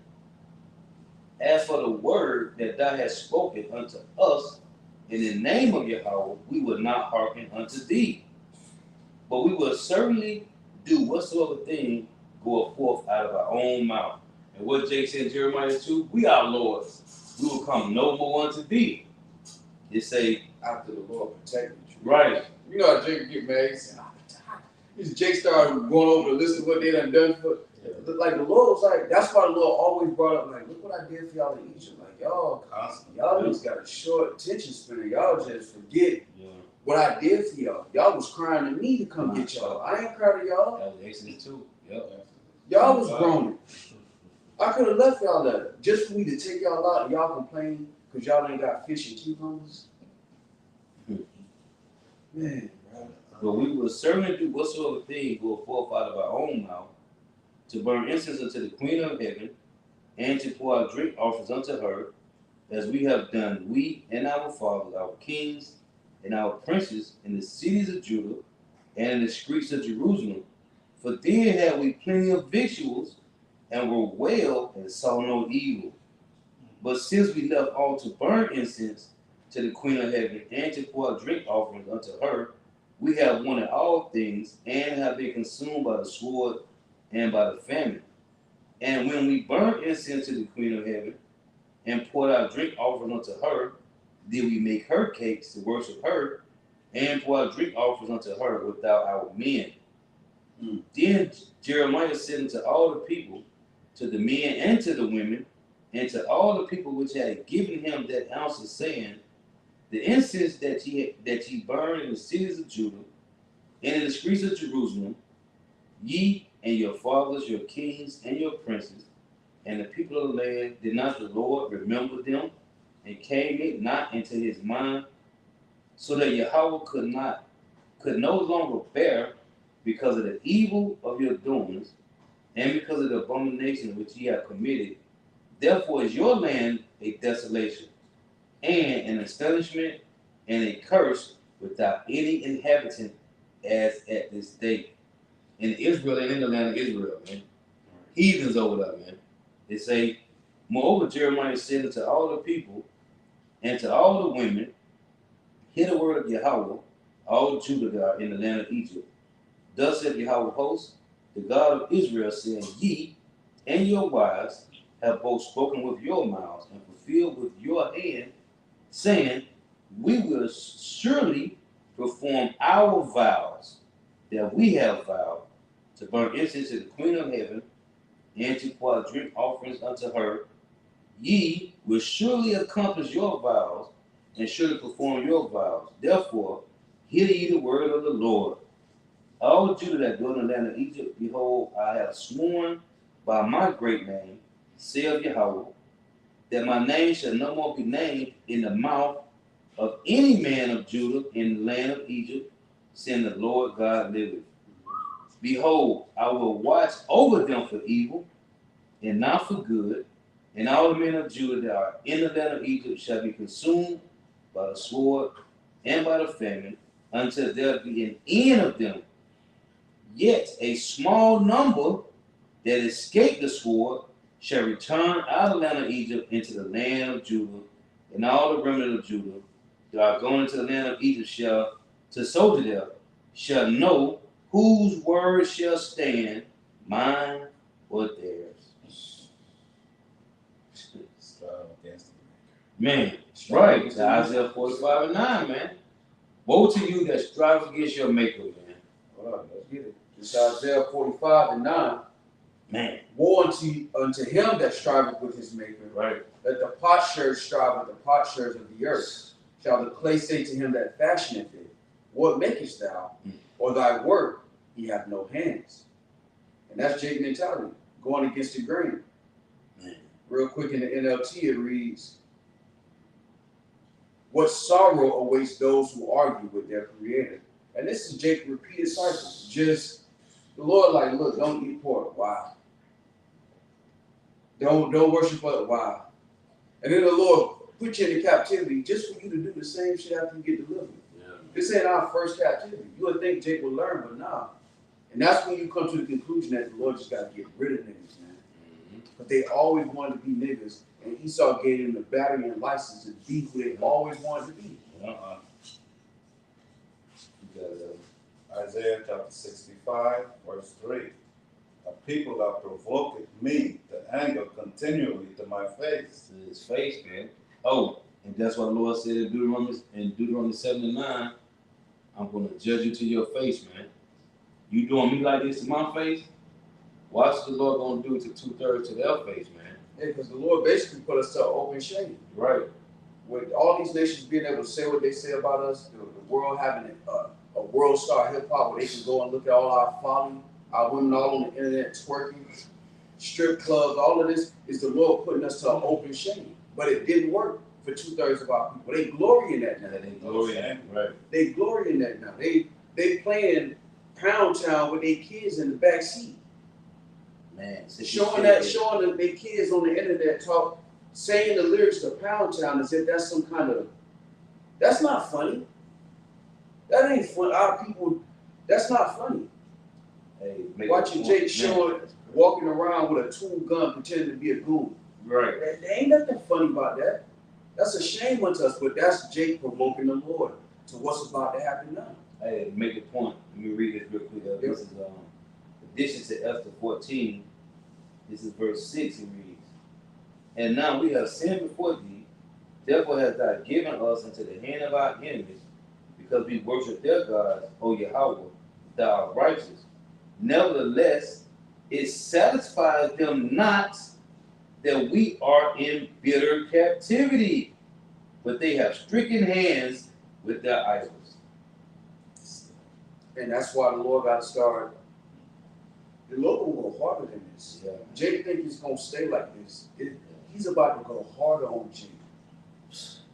as for the word that thou hast spoken unto us in the name of Yahweh, we will not hearken unto thee, but we will certainly do whatsoever thing goeth forth out of our own mouth. And what Jake said in Jeremiah 2, we are lords. We will come no more unto thee. It say, after the Lord protected you. right. You know how Jake get mad. He said, Jake started going over the list of what they done for. Like the Lord was like, that's why the Lord always brought up, like, look what I did for y'all in Egypt. Like, y'all just got a short attention span. Y'all just forget what I did for y'all. Y'all was crying to me to come get y'all. I ain't crying to y'all. That was Exodus 2. Yep. Y'all was groaning. I could have left y'all that just for me to take y'all out and y'all complain because y'all ain't got fish and cucumbers. Man, bro. But we will certainly do whatsoever thing go forth out of our own mouth, to burn incense unto the Queen of heaven, and to pour out drink offerings unto her, as we have done, we and our fathers, our kings, and our princes in the cities of Judah, and in the streets of Jerusalem. For then had we plenty of victuals, and were well, and saw no evil. But since we left all to burn incense to the Queen of heaven, and to pour out drink offerings unto her, we have wanted all things, and have been consumed by the sword and by the famine. And when we burnt incense to the Queen of heaven, and poured out drink offerings unto her, did we make her cakes to worship her, and pour out drink offerings unto her without our men. Then Jeremiah said unto all the people, to the men and to the women, and to all the people which had given him that answer, saying, the incense that ye burn in the cities of Judah, and in the streets of Jerusalem, ye and your fathers, your kings, and your princes, and the people of the land, did not the Lord remember them, and came it not into his mind, so that Yahweh could no longer bear, because of the evil of your doings, and because of the abomination which ye have committed. Therefore is your land a desolation, and an astonishment, and a curse, without any inhabitant, as at this day. In Israel and in the land of Israel, man. Heathens over there, man. They say, moreover, Jeremiah said unto all the people and to all the women, hear the word of Yahweh, all Judah that are in the land of Egypt. Thus said Yahweh of hosts, the God of Israel, saying, ye and your wives have both spoken with your mouths and fulfilled with your hand, saying, we will surely perform our vows that we have vowed, to burn incense to the Queen of heaven, and to pour out drink offerings unto her. Ye will surely accomplish your vows, and surely perform your vows. Therefore, hear ye the word of the Lord. All Judah that dwell in the land of Egypt, behold, I have sworn by my great name, saith Yahweh, that my name shall no more be named in the mouth of any man of Judah in the land of Egypt, saying the Lord God liveth. Behold, I will watch over them for evil, and not for good, and all the men of Judah that are in the land of Egypt shall be consumed by the sword and by the famine, until there be an end of them. Yet a small number that escape the sword shall return out of the land of Egypt into the land of Judah, and all the remnant of Judah that are going into the land of Egypt shall to soldier there, shall know whose word shall stand, mine or theirs. Man, right. It's Isaiah 45 and 9, man. Woe to you that strive against your maker, man. Hold on, let's get it. It's Isaiah 45 and 9. Man. Woe unto him that striveth with his maker. Right. Let the potsherds strive with the potsherds of the earth. Shall the clay say to him that fashioneth it, what makest thou? Or thy work, he hath no hands. And that's Jake mentality, going against the grain. Man. Real quick in the NLT, it reads, what sorrow awaits those who argue with their creator. And this is Jake's repeated cycle. Just the Lord, like, look, don't eat pork. Wow. Don't worship other. Wow. And then the Lord put you into captivity just for you to do the same shit after you get delivered. Yeah, man. This ain't our first captivity. You would think Jake would learn, but nah. And that's when you come to the conclusion that the Lord just got to get rid of niggas, man. But they always wanted to be niggas, and Esau gave them the battery and license to be who they always wanted to be. Isaiah chapter 65, verse 3. A people that provoked me to anger continually to my face. To his face, man. Oh, and that's what the Lord said in Deuteronomy 7 and 9. I'm going to judge you to your face, man. You doing me like this to my face? Watch the Lord going to do it to 2/3 to their face, man. Yeah, because the Lord basically put us to an open shame. Right. With all these nations being able to say what they say about us, the world having a world star hip hop where they can go and look at all our folly, our women all on the internet twerking, strip clubs, all of this is the Lord putting us to an open shame. But it didn't work for 2/3 of our people. They glory in that now. They glory in it. Right. They glory in that now. They playing Pound Town with their kids in the back seat. Man, Showing their kids on the internet saying the lyrics to Pound Town as if that's some kind of, that's not funny. That ain't fun. Our people, that's not funny. Hey, Watching Jake Short walking around with a tool gun pretending to be a goon. Right. There ain't nothing funny about that. That's a shame unto us, but that's Jake provoking the Lord to what's about to happen now. Hey, make a point. Let me read this real quick. This is addition to Esther 14. This is verse 6. It reads, "And now we have sinned before thee, therefore hast thou given us into the hand of our enemies, because we worship their gods, O Yahweh, thou art righteous. Nevertheless, it satisfies them not that we are in bitter captivity, but they have stricken hands with their idols." And that's why the Lord got to start. The Lord will go harder than this. Yeah. Jake think he's going to stay like this. He's about to go harder on Jake.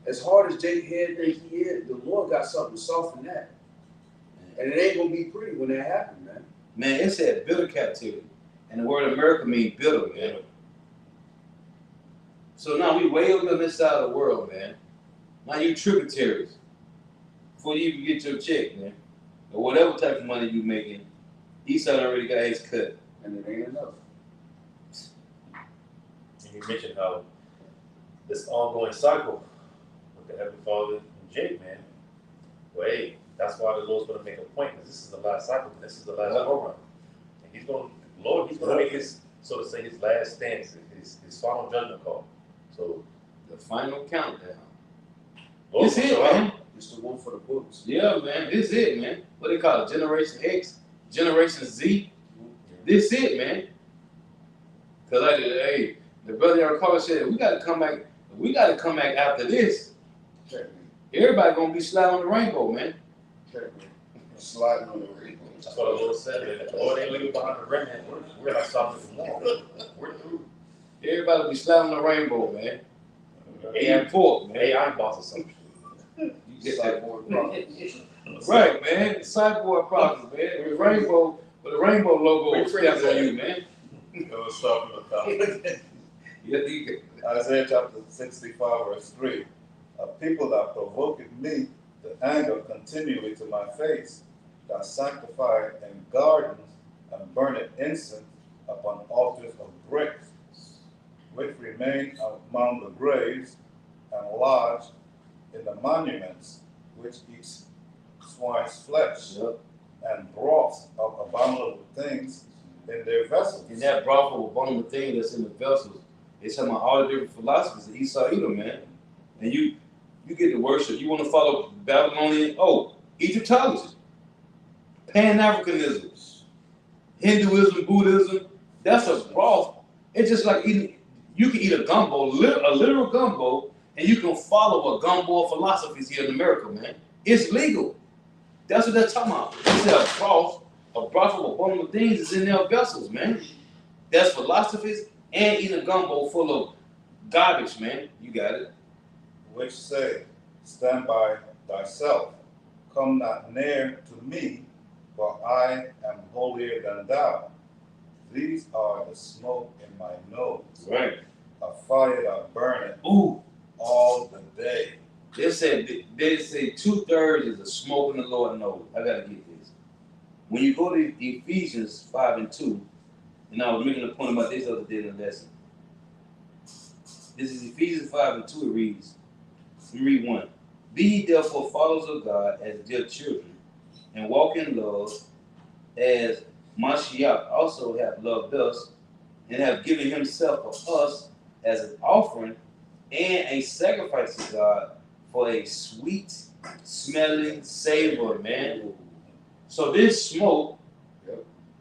As hard as Jake head think he is, the Lord got something to soften that. And it ain't going to be pretty when that happens, man. Man, it said bitter captivity. And the word America means bitter, man. So now we way over on this side of the world, man. Now you tributaries. Before you even get your check, man, or whatever type of money you making, Esau already got his cut. And it ain't enough. And you mentioned how this ongoing cycle with the Heavenly Father and Jake, man. Well, hey, that's why the Lord's going to make a point, because this is the last cycle, this is the last program. And he's going to make his, so to say, his last stance, his final judgment call. So The final countdown. Lord This it, man. It's the one for the books. Yeah, man. This it, man. What they call it? Generation X, Generation Z. This it, man. Cause hey, the brother on call said we got to come back. We got to come back after this. Everybody gonna be sliding on the rainbow, man. Sliding on the rainbow. that's what the Lord said. That the Lord ain't leaving behind the remnant. We're not stopping tomorrow. We're through. Everybody will be sliding on the rainbow, man. Eating pork, man. AI boss or something. You get that. Cyborg prophets. Right, man. Cyborg prophets, man. With the rainbow logo stamped on you, man. It was talking about Yeah, you Isaiah chapter 65, verse 3. A people that provoked me to anger continually to my face, that sanctified in gardens and burned incense upon altars of bricks, which remain among the graves and lodged in the monuments, which eat swine's flesh, and broth of abominable things in their vessels. And that broth of abominable thing that's in the vessels, it's talking about all the different philosophies that Esau eat them, man. And you get to worship. You want to follow Babylonian, Egyptology, Pan-Africanism, Hinduism, Buddhism. That's a broth. It's just like eating. You can eat a gumbo, a literal gumbo, and you can follow a gumbo of philosophies here in America, man. It's legal. That's what they're talking about. It's a broth of abominable things is in their vessels, man. That's philosophies and eating a gumbo full of garbage, man. You got it. Which say, stand by thyself, come not near to me, for I am holier than thou. These are the smoke in my nose, Right. a fire that burneth Ooh. all the day. They say 2/3 is a smoke in the Lord knows. I gotta get this. When you go to Ephesians 5:2, and I was making a point about this other day in the lesson. This is Ephesians 5:2. It reads, let me read 1. Be ye therefore followers of God as dear children, and walk in love, as Mashiach also hath loved us, and have given himself for us as an offering and a sacrifice to God for a sweet smelling savor, man. So this smoke,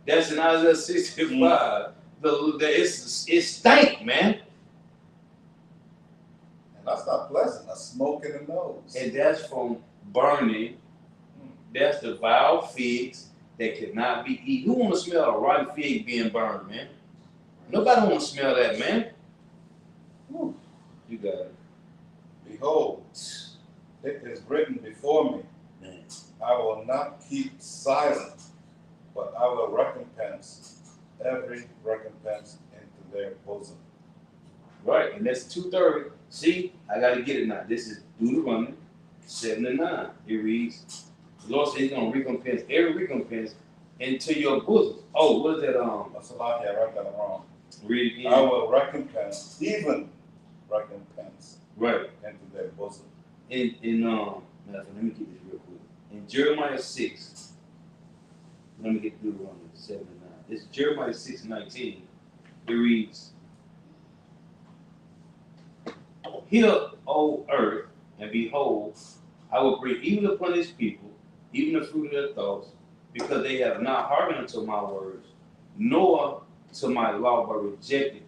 that's in Isaiah 65, it stank, man. And that's not pleasant. A smoke in the nose. And that's from burning. That's the vile figs that cannot be eaten. Who want to smell a rotten fig being burned, man? Nobody want to smell that, man. Whew. You got it. Behold, it is written before me, Man. I will not keep silent, but I will recompense every recompense into their bosom. Right, and that's 2/3. See, I got to get it now. This is Deuteronomy 7:9. It reads, the Lord said he's going to recompense every recompense into your bosom. Oh, what is that? That's a lot here, I read that wrong. Read it again. I will recompense, even recompense, Right. into their bosom. Let me get this real quick. In Jeremiah 6, let me get Deuteronomy 7:9. It's Jeremiah 6:19. It reads, hear, O earth, and behold, I will bring evil upon this people, even the fruit of their thoughts, because they have not hearkened unto my words, nor to my law, but rejected it.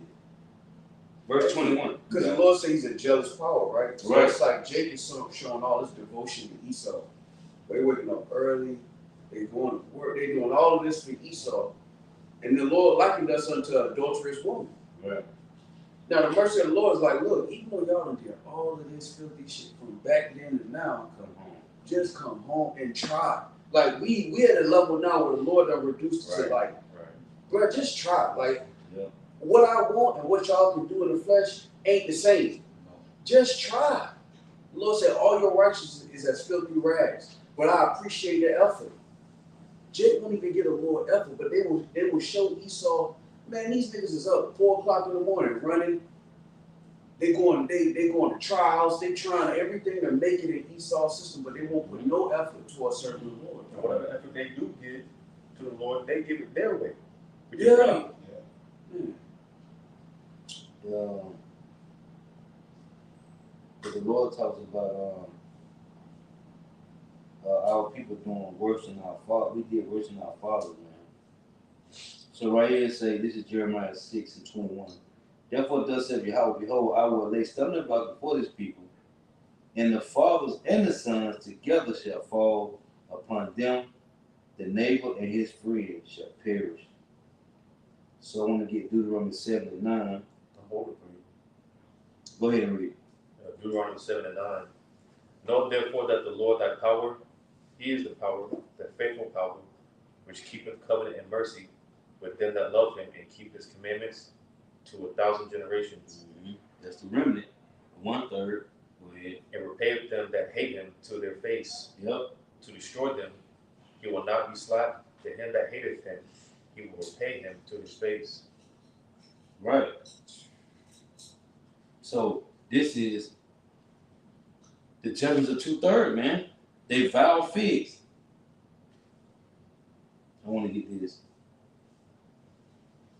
Verse 21. Because the Lord says he's a jealous power, right? So Right. it's like Jacob showing all his devotion to Esau. They're waking up early, they're going to work, they're doing all of this for Esau. And the Lord likened us unto an adulterous woman. Right. Now the mercy of the Lord is like, look, even though y'all done did all of this filthy shit from back then and now, Come home. just come home and try. Like we at a level now where the Lord done reduced us to like, bro, just try. Like what I want and what y'all can do in the flesh ain't the same. Just try. The Lord said, all your righteousness is as filthy rags. But I appreciate the effort. Jake won't even get a little effort, but they will show Esau, man, these niggas is up 4 o'clock in the morning running. They going to trials, they trying everything to make it in Esau's system, but they won't put no effort towards serving the Lord. And whatever effort they do give to the Lord, they give it their way. Yeah. But the Lord talks about our people doing worse than our father. We did worse than our fathers, man. So right here it say, this is Jeremiah 6:21. Therefore thus saith Yahweh, behold, I will lay stumbling blocks before this people, and the fathers and the sons together shall fall upon them. The neighbor and his friend shall perish. So I want to get Deuteronomy 7:9. I'm over for you. Go ahead and read. Deuteronomy 7:9. Know therefore that the Lord thy power, he is the power, the faithful power, which keepeth covenant and mercy with them that love him and keep his commandments to 1,000 generations. Mm-hmm. That's the remnant. 1/3. Go ahead. And repayeth them that hate him to their face. Yep. To destroy them. He will not be slack to him that hateth him. He will repay him to his face. Right. So this is the judgments of 2/3, man. They vile figs. I want to get this.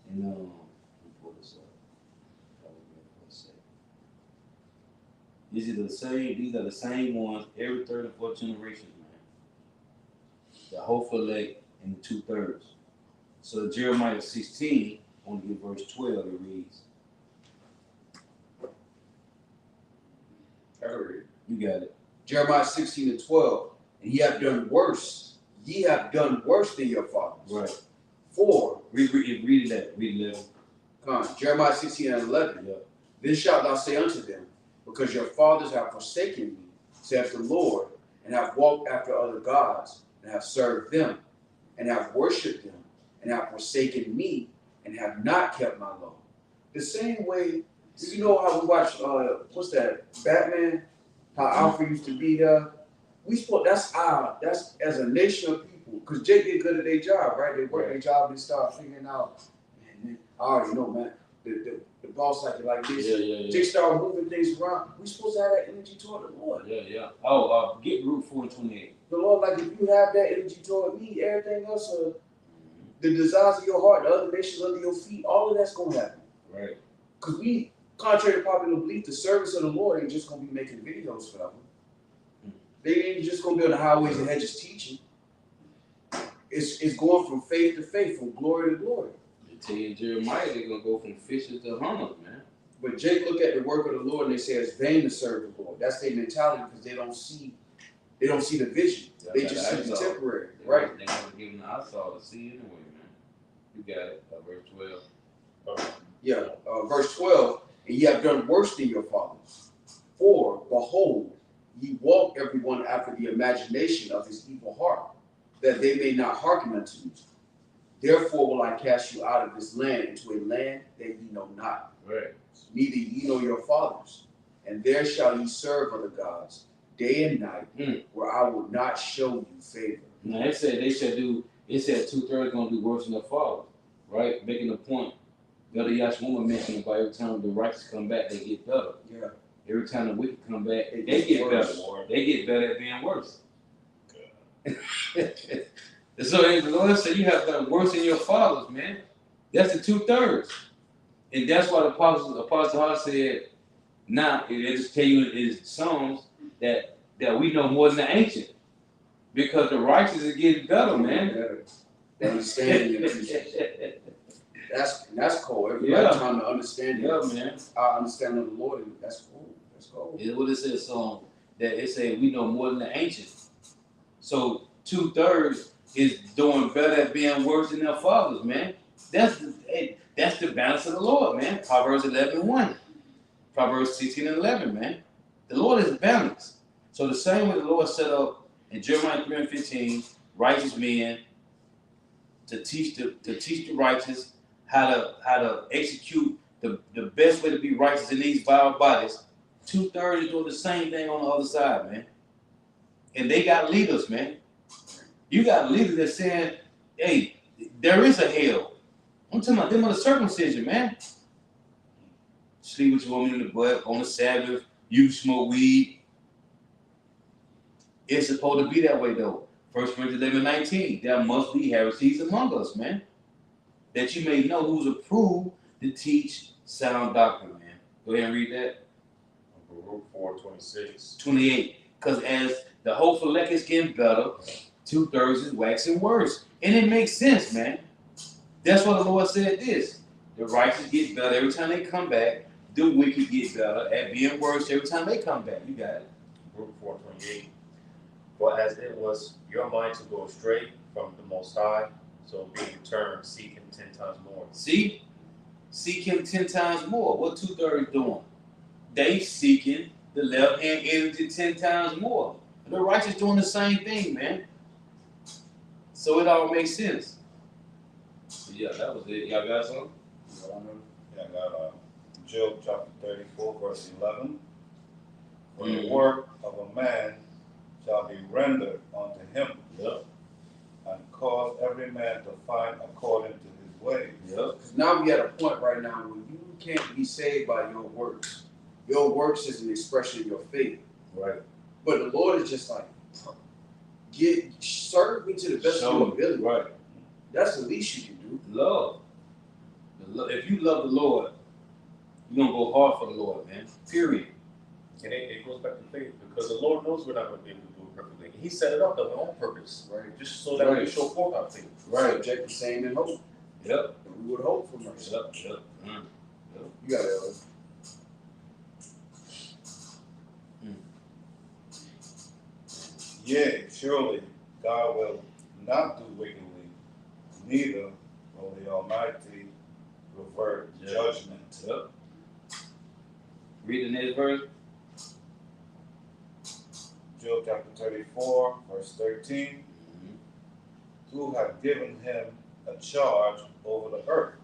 And let me pull this up. These are the same ones every third and fourth generation, man. The hopeful elect and the 2/3. So Jeremiah 16, I want to get verse 12, it reads. I read it. You got it. Jeremiah 16:12. And ye have done worse than your fathers. Right. For Read that. Read 11. come on, Jeremiah 16:11. Yeah. Then shalt thou say unto them, because your fathers have forsaken me, saith the Lord, and have walked after other gods, and have served them, and have worshipped them, and have forsaken me, and have not kept my law. The same way, you know how we watch, what's that, Batman? How Alpha used to be there. That's as a nation of people, because Jake get good at their job, right? They work their job and start figuring out, man, I already know, man, the boss like it like this. Yeah. Jake start moving things around. We supposed to have that energy toward the Lord. Yeah. Oh, get Root 4 and 28. The Lord, like, if you have that energy toward me, everything else, the desires of your heart, the other nations under your feet, all of that's gonna happen. Right. Because we, contrary to popular belief, the service of the Lord ain't just gonna be making videos for them. They ain't just gonna be on the highways and hedges teaching. It's going from faith to faith, from glory to glory. They tell you in Jeremiah they're gonna go from fishers to hunters, man. But Jake look at the work of the Lord and they say it's vain to serve the Lord. That's their mentality because they don't see the vision. They just see the temporary, right? They're gonna give them the eyesore to see anyway, man. You got it. Verse 12. Yeah, verse 12. And ye have done worse than your fathers. For behold, ye walk everyone after the imagination of his evil heart, that they may not hearken unto you. Therefore will I cast you out of this land into a land that ye know not. Right. Neither ye nor your fathers. And there shall ye serve other gods day and night, where I will not show you favor. Now it said 2/3 gonna do worse than their father, right? Making a point. The other Yashua mentioned about every time the righteous come back, they get better. Yeah. Every time the wicked come back, they get better. They get better at being worse. So the Lord said you have done worse than your fathers, man. That's the 2/3. And that's why the Apostle Paul said, now it just tell you in his Psalms that we know more than the ancient. Because the righteous is getting better, man. They understand it. That's cool. Everybody trying to understand it. Yeah, man. Our understanding of the Lord, that's cool. That's cool. It's what it says, that it said we know more than the ancient. So 2/3 is doing better at being worse than their fathers, man. That's the balance of the Lord, man. Proverbs 11:1. Proverbs 16:11, man. The Lord is balanced. So the same way the Lord set up in Jeremiah 3:15, righteous men to teach the righteous how to execute the best way to be righteous in these vile bodies. 2/3 is doing the same thing on the other side, man. And they got leaders, man. You got leaders that saying, hey, there is a hell. I'm talking about them on the circumcision, man. Sleep with your woman in the butt on the Sabbath. You smoke weed. It's supposed to be that way, though. 1 Corinthians 11:19. There must be heresies among us, man. That you may know who's approved to teach sound doctrine, man. Go ahead and read that. Baruch 4:26. 28. Because as the whole elect is getting better, 2/3 is waxing worse. And it makes sense, man. That's why the Lord said this. The righteous get better every time they come back. The wicked get better at being worse every time they come back. You got it. Baruch 4:28. For as it was your mind to go astray from the Most High, so being returned, seek him 10 times more. See? Seek him 10 times more. What 2/3 doing? They seeking the left hand energy 10 times more. The righteous doing the same thing, man. So it all makes sense. Yeah, that was it. Y'all got something? Yeah, I got Job chapter 34, verse 11. For the work of a man shall be rendered unto him, and cause every man to find according to his ways. Because now we at a point right now where you can't be saved by your works. Your works is an expression of your faith. Right. But the Lord is just like, serve me to the best of your ability. Right. That's the least you can do. Love. If you love the Lord, you're going to go hard for the Lord, man. Period. And it goes back to faith, because the Lord knows we're not going to be able to do it perfectly. He set it up on purpose, Right. just so that we can show forth our faith. Right. Subject the same in hope. Yep. And we would hope for mercy. Yep. You got it, Yea, surely God will not do wickedly, neither will the Almighty revert judgment. Yep. Read the next verse. Job chapter 34, verse 13. Who hath given him a charge over the earth,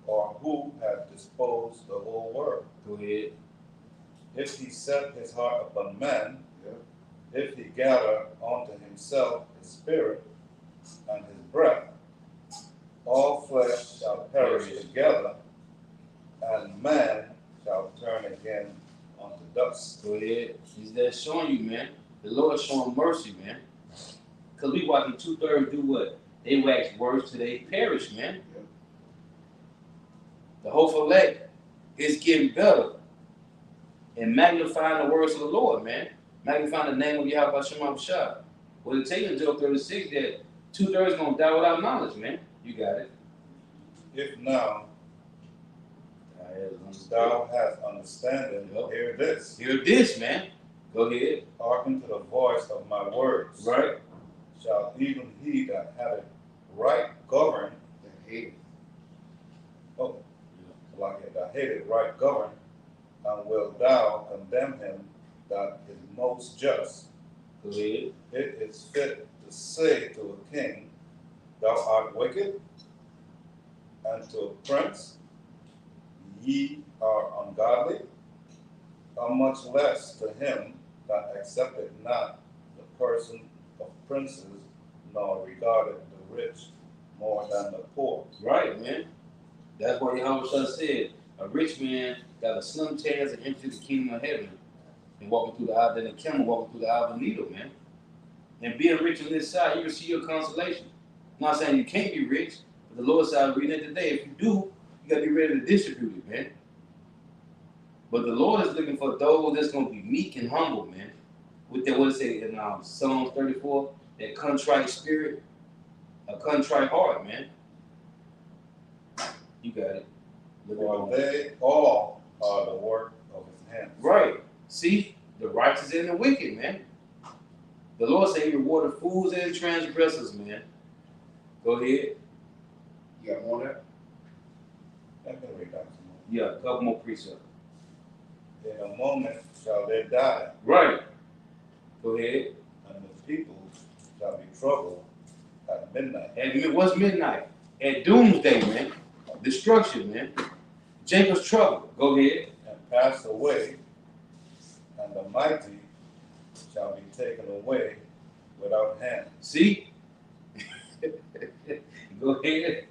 or who hath disposed the whole world? Go ahead. if he set his heart upon man, Yeah. if he gather unto himself his spirit and his breath, all flesh shall perish together, and man shall turn again unto dust. Go ahead. He's there showing you, man. The Lord showing mercy, man. Because we watching 2/3 do what? They wax worse till they perish, man. Yeah. The hope for elect is getting better and magnifying the words of the Lord, man. Magnifying the name of Yahweh Shema Shah. Well, it tells you in Job 36 that 2/3 gonna die without knowledge, man. You got it. If now thou hast understanding, hear this. Hear this, man. Go ahead. Hearken to the voice of my words. Right. Shall even he that hath it right govern, That hate. like it that hated right govern, and will thou condemn him that is most just? Go ahead. It is fit to say to a king, thou art wicked, and to a prince, ye are ungodly, how much less to him that accepted not the person of princes, nor regarded the rich more than the poor. Right, man. That's why Yahweh said, a rich man got a slim chance of entering the kingdom of heaven and walking through the eye than a camel walking through the eye of a needle, man. And being rich on this side, you can see your consolation. I'm not saying you can't be rich, but the Lord said, reading it today, if you do, you got to be ready to distribute it, man. But the Lord is looking for those that's going to be meek and humble, man. With that, what it say in Psalms 34, that contrite spirit, a contrite heart, man. You got it. For they all are the work of his hands. Right. See, the righteous and the wicked, man. The Lord said he rewarded fools and transgressors, man. Go ahead. You got more on that? Let me read that some more. Yeah, a couple more precepts. In a moment shall they die, Right. Go ahead. and the people shall be troubled at midnight. And what's midnight? At doomsday, man. Destruction, man. Jacob's trouble. Go ahead. And pass away, and the mighty shall be taken away without hand. See? Go ahead.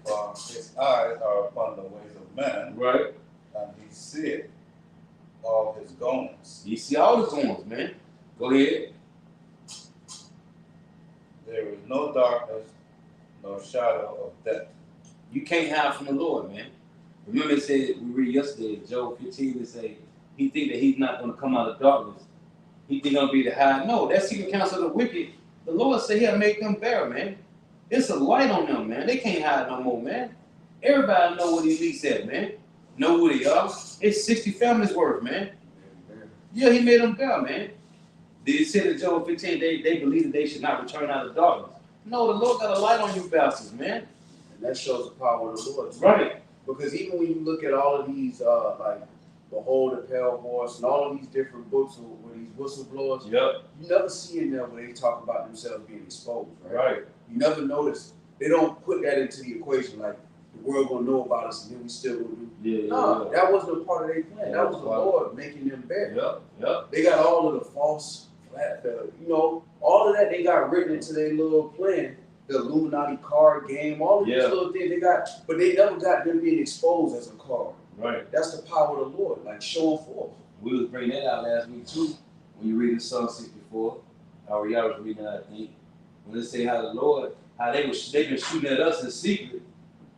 For his eyes are upon the ways of man, Right. and he seeth all his goings. You see all the goings, man. Go ahead. There is no darkness, no shadow of death. You can't hide from the Lord, man. Remember it said, we read yesterday, Job 15, it say, he think that he's not going to come out of darkness. He think going to be the high. No, that's secret counsel of the wicked. The Lord said he'll make them bear, man. It's a light on them, man. They can't hide no more, man. Everybody know what these leaks at, man. Know who they are. It's 60 families worth, man. Yeah, he made them bear, man. Did it say in Job 15, they believe that they should not return out of darkness. No, the Lord got a light on you bastards, man. And that shows the power of the Lord. Too. Right. Because even when you look at all of these, like Behold the Pale Horse and all of these different books with these whistleblowers, Yep. you never see in there where they talk about themselves being exposed, right? Right. You never notice. They don't put that into the equation like the world gonna know about us and then we still gonna do. Yeah. No, that wasn't a part of their plan. Yeah, That was the wow. Lord making them bear. Yep. Yep. They got all of the false, all of that they got written into their little plan. The Illuminati card game, all of these little things they got, but they never got them being exposed as a card. Right. That's the power of the Lord, like showing forth. We was bringing that out last week too. When you read in Psalm 64, how y'all was reading that, I think. When they say how the Lord, how they been shooting at us in secret.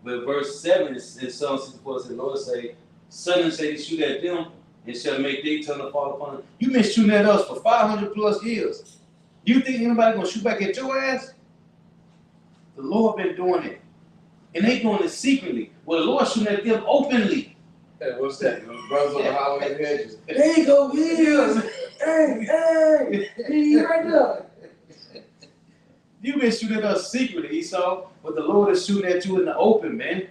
But verse 7 in Psalm 64 says, the Lord say, suddenly say they shoot at them and shall make their tongue fall upon them. You've been shooting at us for 500 plus years. You think anybody gonna shoot back at your ass? The Lord been doing it. And they doing it secretly. Well, the Lord shooting at them openly. Hey, what's that? Brothers on the highway and hedges. There you go, here. Hey, he right there. You've been shooting at us secretly, Esau, but the Lord is shooting at you in the open, man.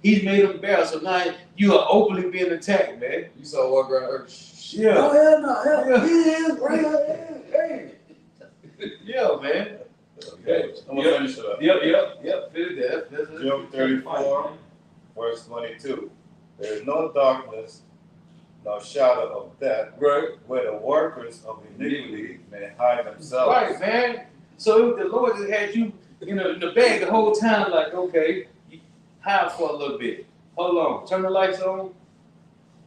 He's made them bear, so now you are openly being attacked, man. You saw walk around her. Yeah. Oh, hell no. Hell, he is right here. Hey. Yeah, man. Okay, I'm gonna finish it up. Yep. Finish that. Job 34, verse 22. There is no darkness, nor shadow of death, Right. where the workers of iniquity may hide themselves. Right, man. So the Lord just had you, in the bag the whole time, like, okay, you hide for a little bit. Hold on, turn the lights on.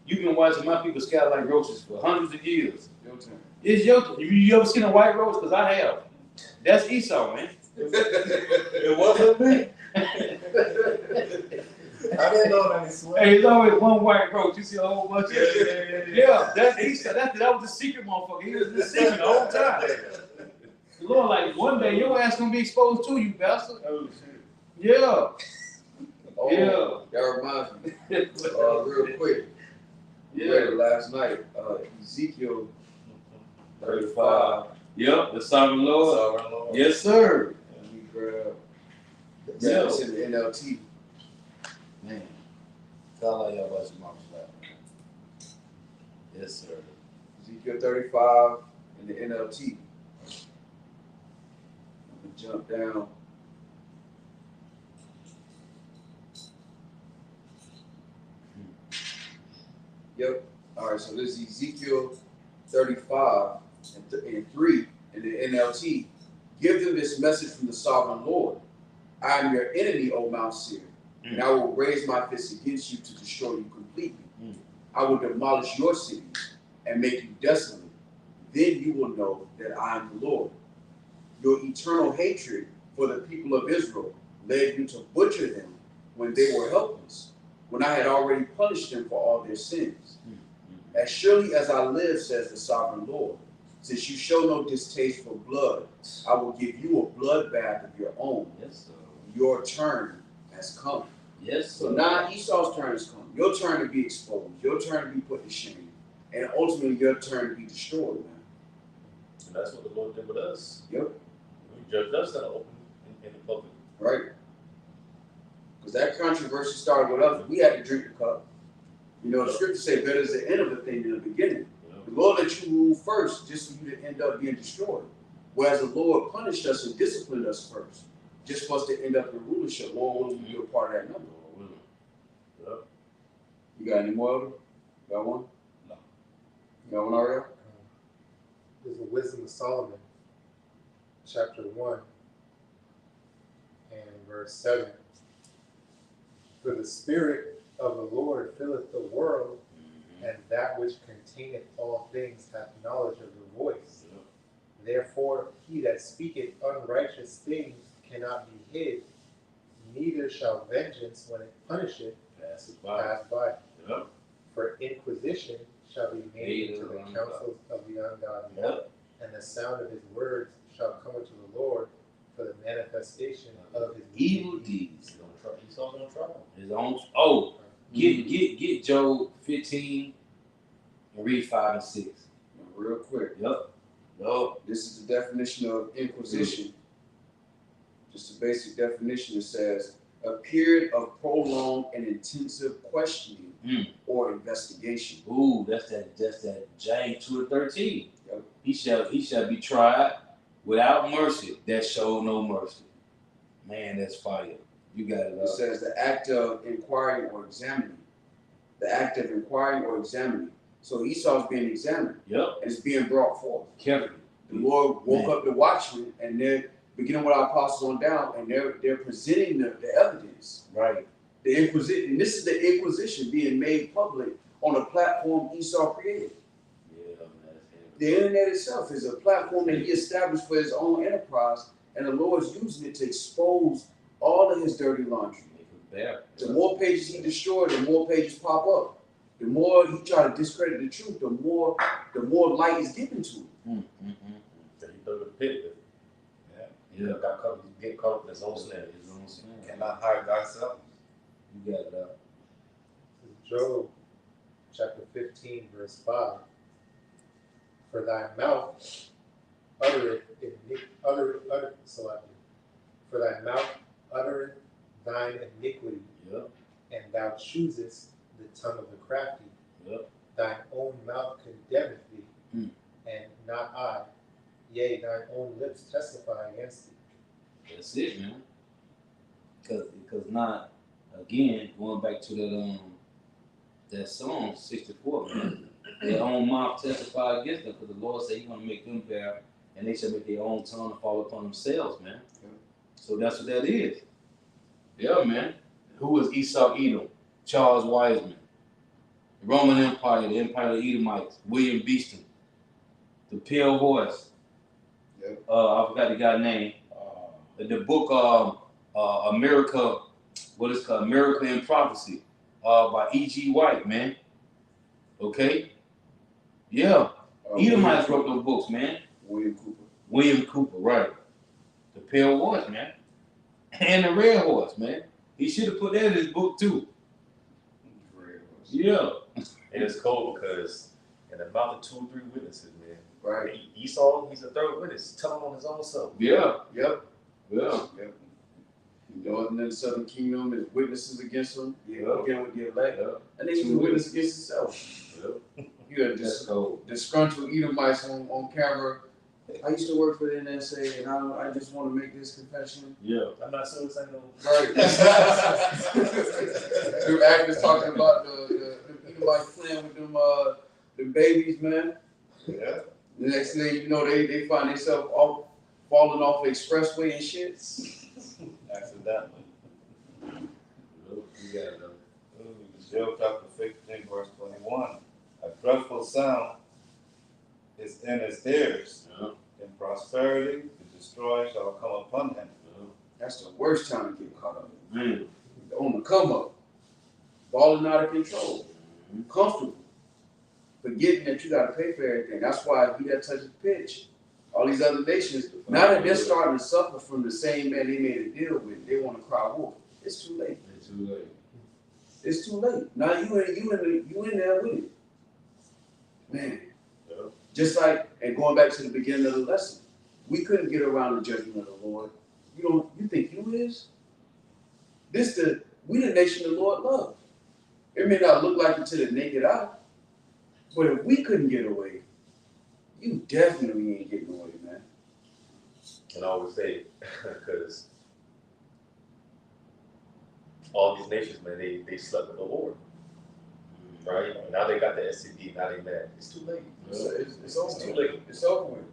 You've been watching my people scatter like roaches for hundreds of years. Your turn. It's your turn. You ever seen a white roach? Because I have. That's Esau, man. It wasn't me. I didn't know that he sweat. Hey, there's always one white roach. You see a whole bunch of Yeah. Yeah, that's Esau. That was the secret motherfucker. He was the secret the whole time. The Lord, like, one day your ass gonna be exposed to you, bastard. Oh, shit. Yeah. Oh, Yeah. that reminds me. Real quick. We read it last night. Ezekiel 35. Yep, the sovereign Lord. Sovereign Lord. Yes, sir. Let me grab. Yeah. It's in the NLT. Man, tell all y'all about your mom's lap. Yes, sir. Ezekiel 35 in the NLT. I'm gonna jump down. Yep. All right. So this is Ezekiel 35 and 3 in the NLT. Give them this message from the sovereign Lord. I am your enemy, O Mount Seir, and I will raise my fist against you to destroy you completely. I will demolish your cities and make you desolate. Then you will know that I am the Lord. Your eternal hatred for the people of Israel led you to butcher them when they were helpless, when I had already punished them for all their sins. As surely as I live, says the sovereign Lord, since you show no distaste for blood, I will give you a bloodbath of your own. Yes, sir. Your turn has come. Yes, So sir. now Esau's turn has come. Your turn to be exposed. Your turn to be put to shame. And ultimately your turn to be destroyed, man. And that's what the Lord did with us. Yep. He judged us in the open, in the public. Right? Because that controversy started with us. We had to drink the cup. You know, the scriptures say better is the end of a thing than the beginning. The Lord let you rule first just for you to end up being destroyed. Whereas the Lord punished us and disciplined us first, just for us to end up in rulership. Lord willing, we be a part of that number. Yep. You got any more of them? Got one? No. You got one already? There's the Wisdom of Solomon, chapter 1 and verse 7. For the Spirit of the Lord filleth the world, and that which containeth all things hath knowledge of the voice. Therefore he that speaketh unrighteous things cannot be hid, neither shall vengeance, when it punisheth, Pass pass by. Yep. For inquisition shall be made into the Ungodly. counsels of the ungodly, Yep. and the sound of his words shall come unto the Lord for the manifestation of his Evil deeds. He's gonna try. Esau's gonna try. His own. Oh, get Job 15 and read 5 and 6. Real quick. Yep. Yup. This is the definition of inquisition. Just a basic definition. It says a period of prolonged and intensive questioning or investigation. Ooh, that's that James 2 and 13. Yep. He shall be tried without mercy that showed no mercy. Man, that's fire. You got it. It says the act of inquiring or examining. The act of inquiring or examining. So Esau's being examined. Yep. And it's being brought forth. Carefully. The Lord woke up the watchmen, and they're beginning with our apostles on down, and they're presenting the evidence. Right. The Inquisition, and this is the Inquisition being made public on a platform Esau created. Yeah, man. The internet itself is a platform that he established for his own enterprise, and the Lord's using it to expose all of his dirty laundry. The more pages he destroyed, the more pages pop up. The more he try to discredit the truth, the more light is given to him. So he dug a pit. Yeah. Yeah. Got caught. He get caught up in his own sin. Cannot hide thyself. You got it out. Job chapter 15, verse 5. For thy mouth uttereth for thy mouth uttereth thine iniquity, Yep. and thou choosest the tongue of the crafty. Yep. Thine own mouth condemneth thee, and not I. Yea, thine own lips testify against thee. That's it, man. Because not, again, going back to that that Psalm 64, man. Their own mouth testify against them, because the Lord said He's gonna make them bear, and they shall make their own tongue fall upon themselves, man. Yeah. So that's what that is. Yeah, man. Who was Esau Edom? Charles Wiseman. The Roman Empire, the Empire of the Edomites, William Beeston. The Pale Horse. Yeah. I forgot the guy's name. The book America, what is called America in Prophecy, by E.G. White, man. Okay? Yeah. Edomites wrote those books, man. William Cooper, right. The Pale Horse, man. And the Red Horse, man. He should have put that in his book too. Yeah. And it's cold because in the mouth of 2 or 3 witnesses, man. Right. Esau, he's a third witness. Tell him on his own self. Yeah. Yep. Yeah. Yep. The northern and the southern kingdom is witnesses against them. Yeah. Again with the elect. Yeah. And then he's a witness against himself. Yeah. You had That's cold. disgruntled Edomites on camera. I used to work for the NSA, and I just want to make this confession. Yeah. I'm not suicidal. Right. The actors talking about the Edomites playing with them babies, man. Yeah. The next thing you know, they find themselves all falling off the expressway and shit. Accidentally. You got it, though. Job chapter 15, verse 21. A dreadful sound is in his ears. Yeah. In prosperity, the destroyer shall come upon him. That's the worst time to get caught up. Man. On the come up, balling out of control, comfortable, forgetting that you got to pay for everything. That's why he that touches pitch. All these other nations, now that they're starting to suffer from the same man they made a deal with, they want to cry wolf. It's too late. It's too late. It's too late. Now you in there with it, man. Yeah. Just like, and going back to the beginning of the lesson, we couldn't get around the judgment of the Lord. You think you is? We the nation the Lord loves. It may not look like it to the naked eye, but if we couldn't get away, you definitely ain't getting away, man. And I always say, because all these nations, man, they slept with the Lord. Right? Now they got the SCD, now they mad. It's too late. It's over. It's too late. It's over with.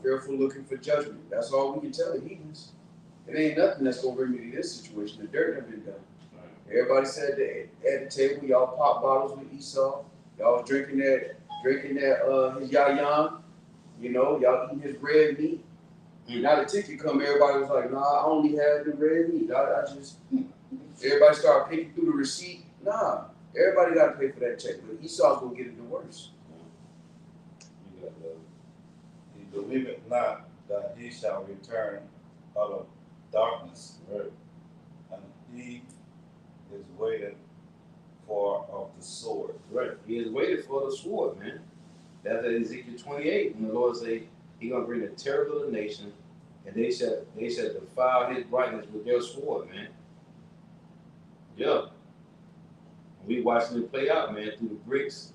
Fearful looking for judgment. That's all we can tell the heathens. It ain't nothing that's gonna remedy this situation. The dirt never been done. Everybody said that at the table, y'all pop bottles with Esau. Y'all was drinking that his yayan. You know, y'all eating his red meat. Now the ticket come, everybody was like, nah, I only had the red meat. Everybody started picking through the receipt. Nah, everybody got to pay for that check, but Esau's gonna get it the worst. He believeth not that he shall return out of darkness, Right. and he is waiting for of the sword. Right. He has waited for the sword, man. That's at Ezekiel 28, when the Lord say He's gonna bring a terror to the nation, and they shall defile his brightness with their sword, man. Yeah. We watching it play out, man, through the BRICS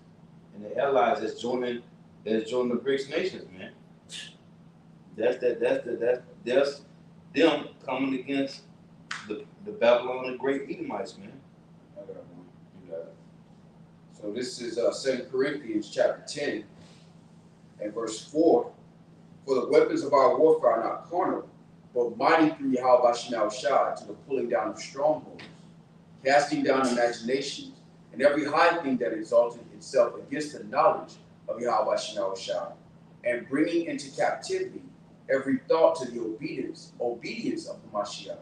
and the allies that's joining the BRICS nations, man. That's them coming against the Babylon and great Edomites, man. I got one. You got it. So this is 2 Corinthians chapter 10 and verse 4. For the weapons of our warfare are not carnal, but mighty through Yahweh Shai to the pulling down of strongholds, casting down imaginations, and every high thing that exalted itself against the knowledge of Yahweh Shai, and bringing into captivity every thought to the obedience of the Mashiach,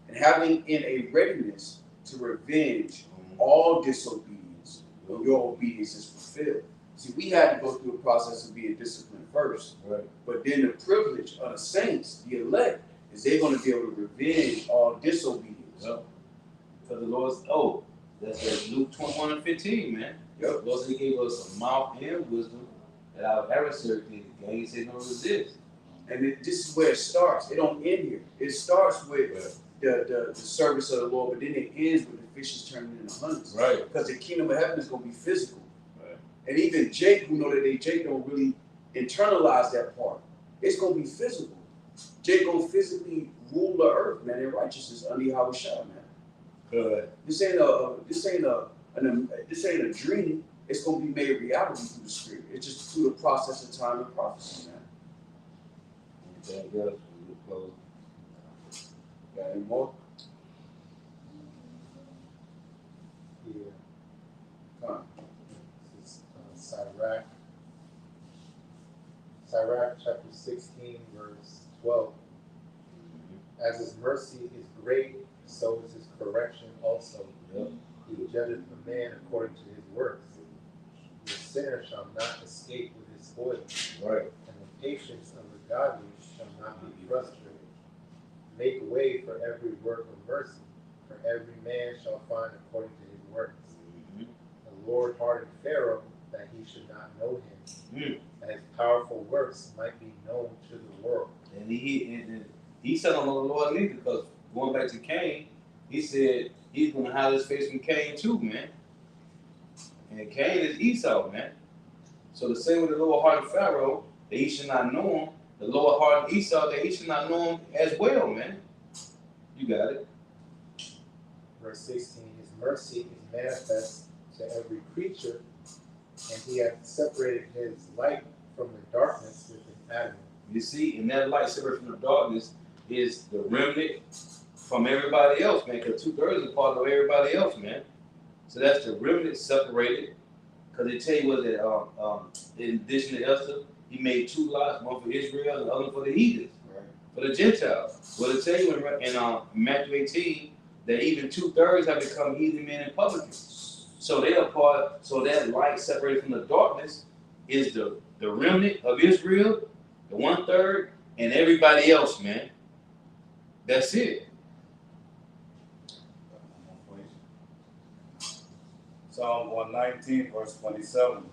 and having in a readiness to revenge all disobedience when your obedience is fulfilled. See, we had to go through a process of being disciplined first, Right. but then the privilege of the saints, the elect, is they're going to be able to revenge all disobedience. Yep. Because the Lord's, that's Luke 21:15, man. Yep. The Lord said He gave us a mouth and wisdom that our adversary can gain, say no resist. And this is where it starts. It don't end here. It starts with the service of the Lord, but then it ends with the fishes turning into hunters. Right. Because the kingdom of heaven is going to be physical. Right. And even Jake, who know that Jake don't really internalize that part. It's going to be physical. Jake going to physically rule the earth, man, in righteousness under Yahweh Shai, man. Good. This ain't a this ain't a dream. It's going to be made reality through the Spirit. It's just through the process of time and prophecy, man. Anything else? We'll close. Got any more? Yeah. Come on. This is Sirach chapter 16, verse 12. As his mercy is great, so is his correction also. Yep. He judgeth a man according to his works. The sinner shall not escape with his spoil, Right. and the patience of the godly shall not be frustrated. Make way for every work of mercy, for every man shall find according to his works. Mm-hmm. The Lord hardened Pharaoh that he should not know him, Mm. that his powerful works might be known to the world. And he said on the Lord neither, because going back to Cain, he said he's going to hide his face from Cain too, man. And Cain is Esau, man. So the same with the Lord hardened Pharaoh, that he should not know him, the Lord hardened Esau, that he should not know him as well, man. You got it. Verse 16, his mercy is manifest to every creature, and he hath separated his light from the darkness within Adam. You see, and that light separate from the darkness is the remnant from everybody else, man, because 2/3 is part of everybody else, man. So that's the remnant separated, because they tell you what that, in addition to Esther, he made 2 lots, one for Israel and the other for the heathens, Right. for the Gentiles. Well, it tell you in Matthew 18 that even 2/3 have become heathen men and publicans. So they are part. So that light separated from the darkness is the remnant of Israel, the 1/3, and everybody else, man. That's it. Psalm 119, verse 27.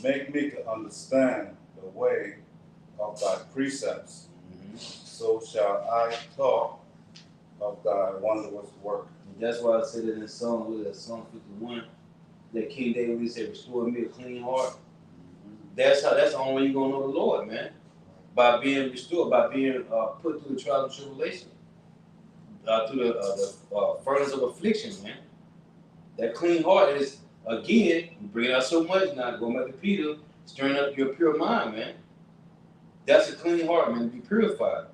Make me to understand the way of thy precepts, so shall I talk of thy wondrous work. And that's why I said it in Psalm 51, that King David really said, restore me a clean heart. That's the only way you're going to know the Lord, man. By being restored, by being put through the trial and tribulation, through the furnace of affliction, man. That clean heart is, again, you bring it out so much now, going back to Peter, stirring up your pure mind, man. That's a clean heart, man, to be purified.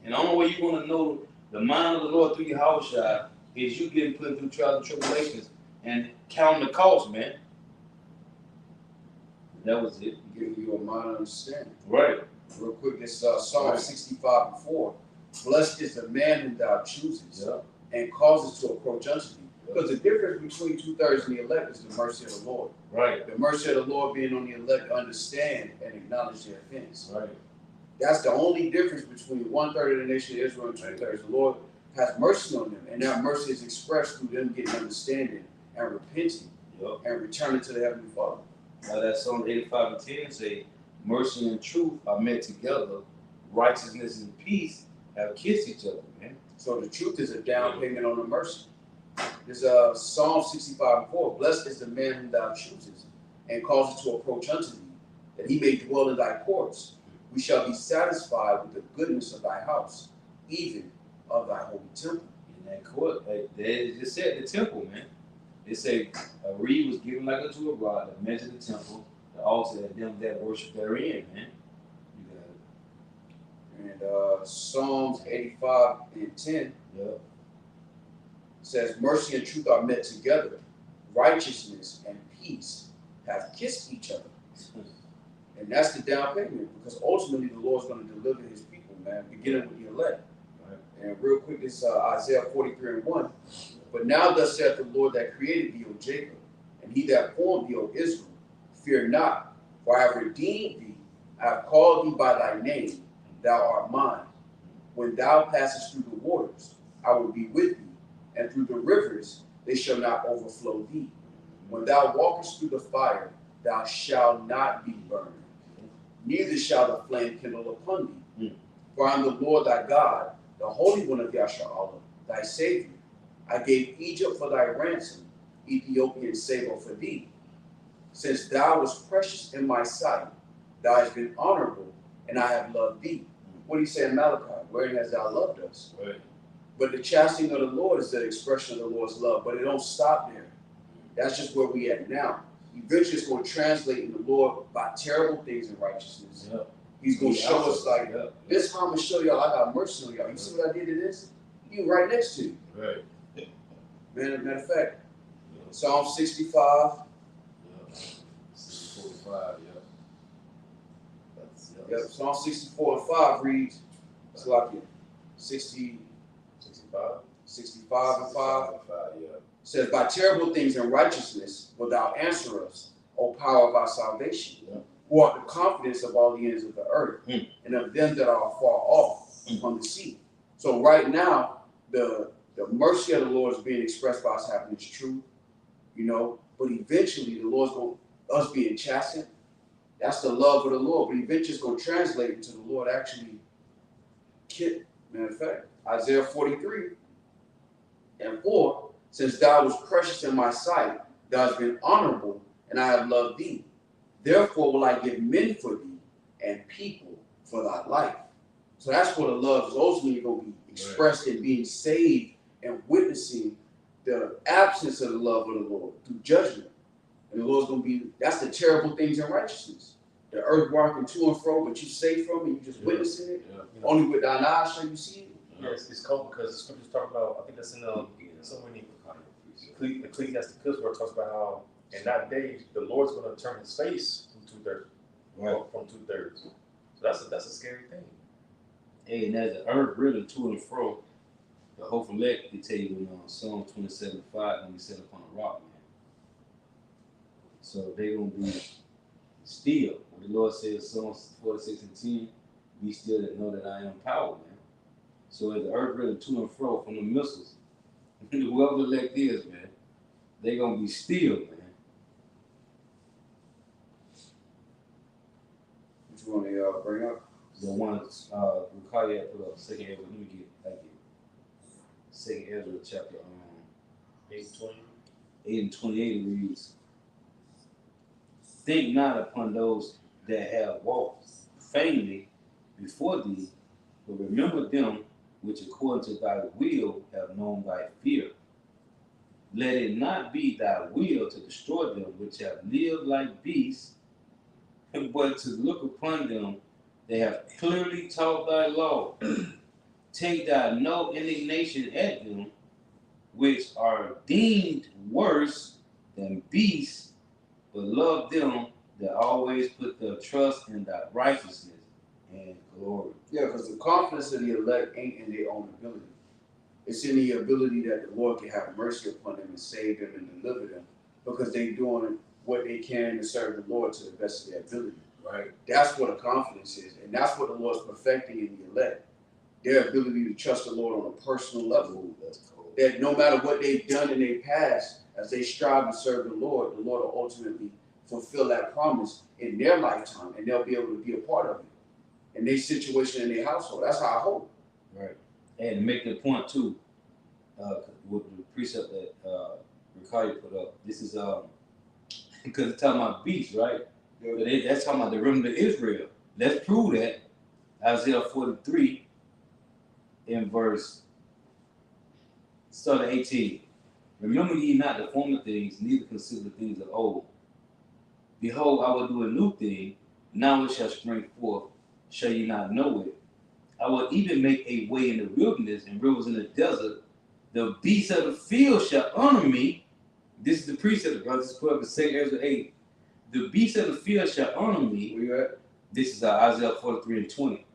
And the only way you're going to know the mind of the Lord through your house shot is you getting put through trials and tribulations and counting the cost, man. That was it. Giving you a mind of understanding. Right. Real quick, this Psalm 65 and 4. Blessed is the man whom thou choosest, and causes to approach unto thee. Because the difference between 2/3 and the elect is the mercy of the Lord. Right. The mercy of the Lord being on the elect to understand and acknowledge their offense. Right. That's the only difference between 1/3 of the nation of Israel and 2/3. The Lord has mercy on them, and that mercy is expressed through them getting understanding and repenting and returning to the Heavenly Father. Now that Psalm 85 and 10 say, mercy and truth are met together, righteousness and peace have kissed each other, man. So the truth is a down payment on the mercy. There's Psalm 65 and 4. Blessed is the man whom thou choosest, and causes to approach unto thee, that he may dwell in thy courts. We shall be satisfied with the goodness of thy house, even of thy holy temple. In that court, they just said the temple, man. They say a reed was given like unto a rod that measured the temple, the altar, and them that worship therein, man. You got it. And Psalms 85 and 10 says, mercy and truth are met together. Righteousness and peace have kissed each other. And that's the down payment, because ultimately the Lord's going to deliver his people, man, beginning with the elect. Right. And real quick, this Isaiah 43 and 1. But now thus saith the Lord that created thee, O Jacob, and he that formed thee, O Israel, fear not, for I have redeemed thee. I have called thee by thy name. Thou art mine. When thou passest through the waters, I will be with thee, and through the rivers they shall not overflow thee. When thou walkest through the fire, thou shalt not be burned, neither shall the flame kindle upon thee. For I am the Lord thy God, the Holy One of Yashar'Allah, thy Savior. I gave Egypt for thy ransom, Ethiopian Sabo for thee. Since thou wast precious in my sight, thou hast been honorable, and I have loved thee. What do you say in Malachi? Wherein hast thou loved us? Right. But the chastening of the Lord is the expression of the Lord's love, but it don't stop there. That's just where we at now. Eventually, it's going to translate in the Lord by terrible things and righteousness. Yep. He's going to show us like, Yep. this how I'm going to show y'all I got mercy on y'all. You see what I did to this? You right next to you. Right. Matter of fact, Psalm 65. Yep. 45, yep. Yep, Psalm 64 and 5 reads, it's like 65 and 5. Yeah. Says, by terrible things and righteousness wilt thou answer us, O power of our salvation, who art the confidence of all the ends of the earth, and of them that are far off on the sea. So right now, the mercy of the Lord is being expressed by us having this truth, you know, but eventually the Lord's going, us being chastened, that's the love of the Lord, but eventually it's going to translate into the Lord actually matter of fact, Isaiah 43 and 4, since thou was precious in my sight, thou hast been honorable, and I have loved thee. Therefore will I give men for thee, and people for thy life. So that's what the love is ultimately going to be expressed in being saved and witnessing the absence of the love of the Lord through judgment. And the Lord's going to be, that's the terrible things in righteousness. The earth walking to and fro, but you safe from it, you just witnessing it. You know, Only with thine eyes shall you see it. yeah, it's cold because the scriptures talk about, I think that's in somewhere in Ecclesiasticus where it talks about how in that day the Lord's going to turn his face from 2/3, from 2/3. So that's a scary thing. Hey, and as the earth riddled to and fro, the hope elect can tell you in Psalm 27:5 when we set upon a rock, man. So they're gonna be still. When the Lord says Psalm 46:10, be still and know that I am power, man. So as the earth riddled to and fro from the missiles, whoever the elect is, man, they're gonna be still, man. Which one they bring up? The ones Ricardo had put up, second Ezra. Let me get second Ezra chapter 8 and 28 reads, think not upon those that have walked faintly before thee, but remember them which according to thy will have known thy fear. Let it not be thy will to destroy them which have lived like beasts, but to look upon them that have clearly taught thy law. Take thou no indignation at them which are deemed worse than beasts, but love them that always put their trust in thy righteousness and glory. Yeah, because the confidence of the elect ain't in their own ability. It's in the ability that the Lord can have mercy upon them and save them and deliver them, because they're doing what they can to serve the Lord to the best of their ability. Right. That's what the confidence is, and that's what the Lord's perfecting in the elect. Their ability to trust the Lord on a personal level. Ooh, that's cool. That no matter what they've done in their past, as they strive to serve the Lord will ultimately fulfill that promise in their lifetime, and they'll be able to be a part of it in their situation in their household. That's how I hope. Right. And to make the point too, with the precept that Ricardo put up, this is because it's talking about beasts, right? Yeah. That's talking about the remnant of Israel. Let's prove that. Isaiah 43 in verse start at 18. Remember ye not the former things, neither consider the things of old. Behold, I will do a new thing, now it shall spring forth, shall ye not know it? I will even make a way in the wilderness and rivers in the desert. The beasts of the field shall honor me. This is the precept, brothers. Put up the 2 Ezra 8. The beasts of the field shall honor me. Where you at? This is Isaiah 43 and 20.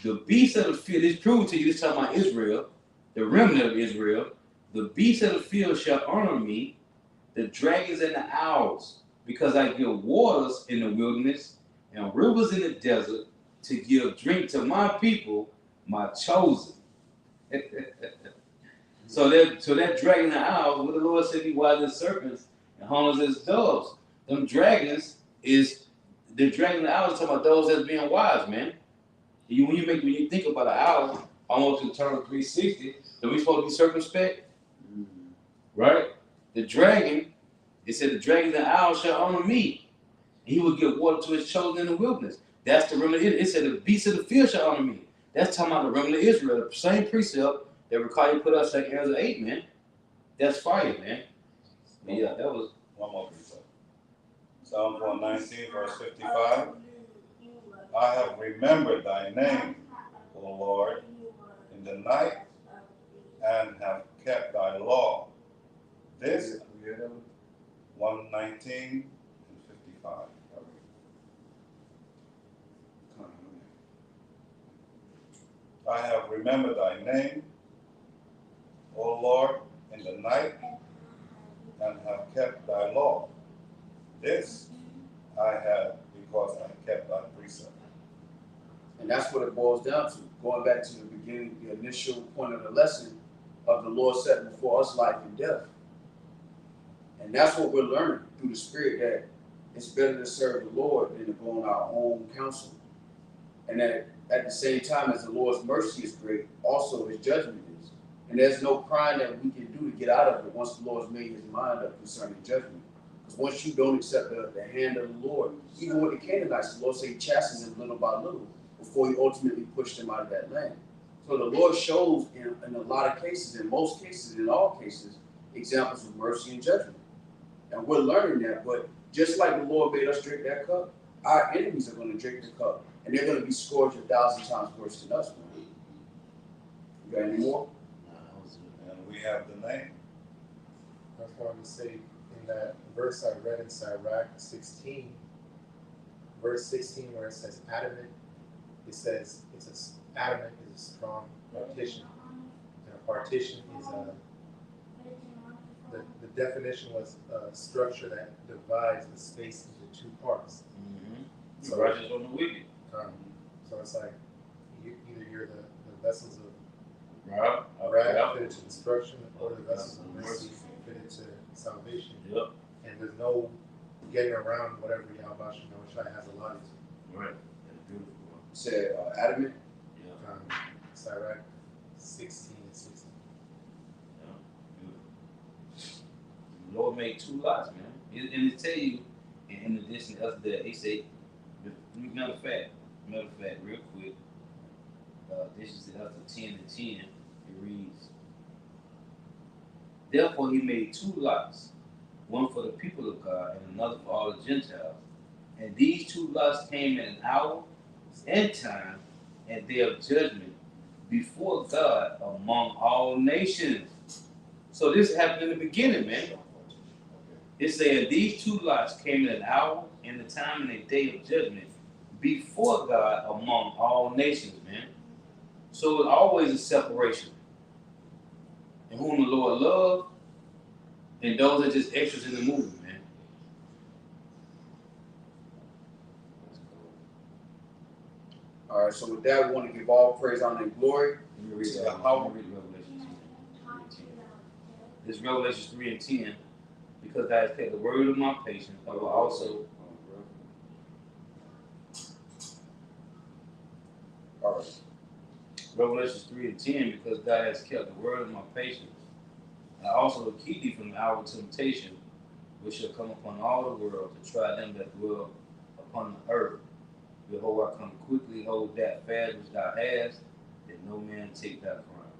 The beasts of the field, this proved to you, this talking about Israel, the remnant of Israel. The beasts of the field shall honor me, the dragons and the owls, because I give waters in the wilderness and rivers in the desert to give drink to my people, my chosen. So that dragon and owls, what the Lord said, be wise as serpents and harmless as doves. Them dragons is the dragon and the owls talking about those that's being wise, man. When you think about an owl, almost in turn 360, then we supposed to be circumspect, right? The dragon, it said the dragon and the owl shall honor me. He will give water to his chosen in the wilderness. That's the remnant. It said the beasts of the field shall honor me. That's talking about the remnant of Israel. The same precept that Ricardo put up 2 Ezra 8, man. That's fire, man. But yeah, that was One more precept. Psalm 119, verse 55. I have remembered thy name, O Lord, in the night, and have kept thy law. This 119 and 55. I have remembered thy name, O Lord, in the night, and have kept thy law. This I have because I kept thy precept. And that's what it boils down to. Going back to the beginning, the initial point of the lesson of the Lord setting before us life and death. And that's what we're learning through the Spirit, that it's better to serve the Lord than to go on our own counsel. And that at the same time as the Lord's mercy is great, also his judgment is. And there's no crime that we can do to get out of it once the Lord's made his mind up concerning judgment. Because once you don't accept the hand of the Lord, even with the Canaanites, the Lord said he chastens them little by little before he ultimately pushed them out of that land. So the Lord shows in a lot of cases, in most cases, in all cases, examples of mercy and judgment. And we're learning that, but just like the Lord made us drink that cup, our enemies are going to drink the cup, and they're going to be scourged 1,000 times worse than us. Man. You got any more? And we have the name. I was going to say in that verse I read in Sirach 16, verse 16, where it says adamant, it says adamant is a strong partition. And a partition is the definition was a structure that divides the space into two parts. so righteous from the wicked. So it's like either you're the vessels of Right. wrath fitted to destruction, or the vessels of mercy fitted to salvation. Yep. And there's no getting around whatever Yahweh Shai has allotted to. Right. That's beautiful. Said adamant. Yeah. Sirach 16 and 16. Yeah. Beautiful. The Lord made two lots, man. And it tell you, in addition to us, that he said, matter of fact, real quick, this is after 10 and 10, it reads, therefore he made two lots, one for the people of God and another for all the Gentiles. And these two lots came at an hour and time and day of judgment before God among all nations. So this happened in the beginning, man. It's saying these two lots came at an hour and the time and a day of judgment before God among all nations, man. So it's always a separation. And whom the Lord loved, and those are just extras in the movie, man. All right, so with that, we want to give all praise, honor, and glory. Let me read to Revelation 3 and 10. This Revelation 3 and 10, because thou hast kept the word of my patience, I will also. All right. Revelation 3 and 10, because thou hast kept the word of my patience, I also will keep thee from the hour of temptation, which shall come upon all the world to try them that dwell upon the earth. Behold, I come quickly, hold that fast which thou hast, that no man take thy crown.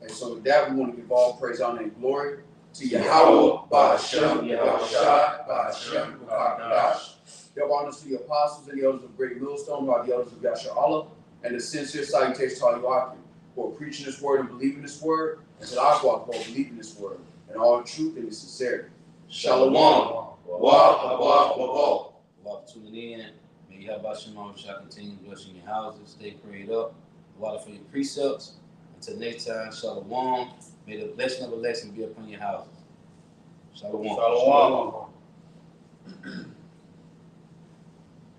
And so with that, we want to give all praise, honor, and glory to Yahweh, Ba'ashem, Yahushua, Ba'ashem, B'Kadash. Give honors to the apostles and the elders of Great Millstone, by the elders of Yasha Allah, and the sincere salutation to all you Akim, who are preaching this word and believing this word, and to the Aqua who are believing this word, in all truth and in sincerity. Shalom. Wa While tuning in, may Yahweh shall continue blessing your houses, stay prayed up, water for your precepts. Until next time, Shalom. May the blessing of a blessing be upon your houses. Shalom. Shalom.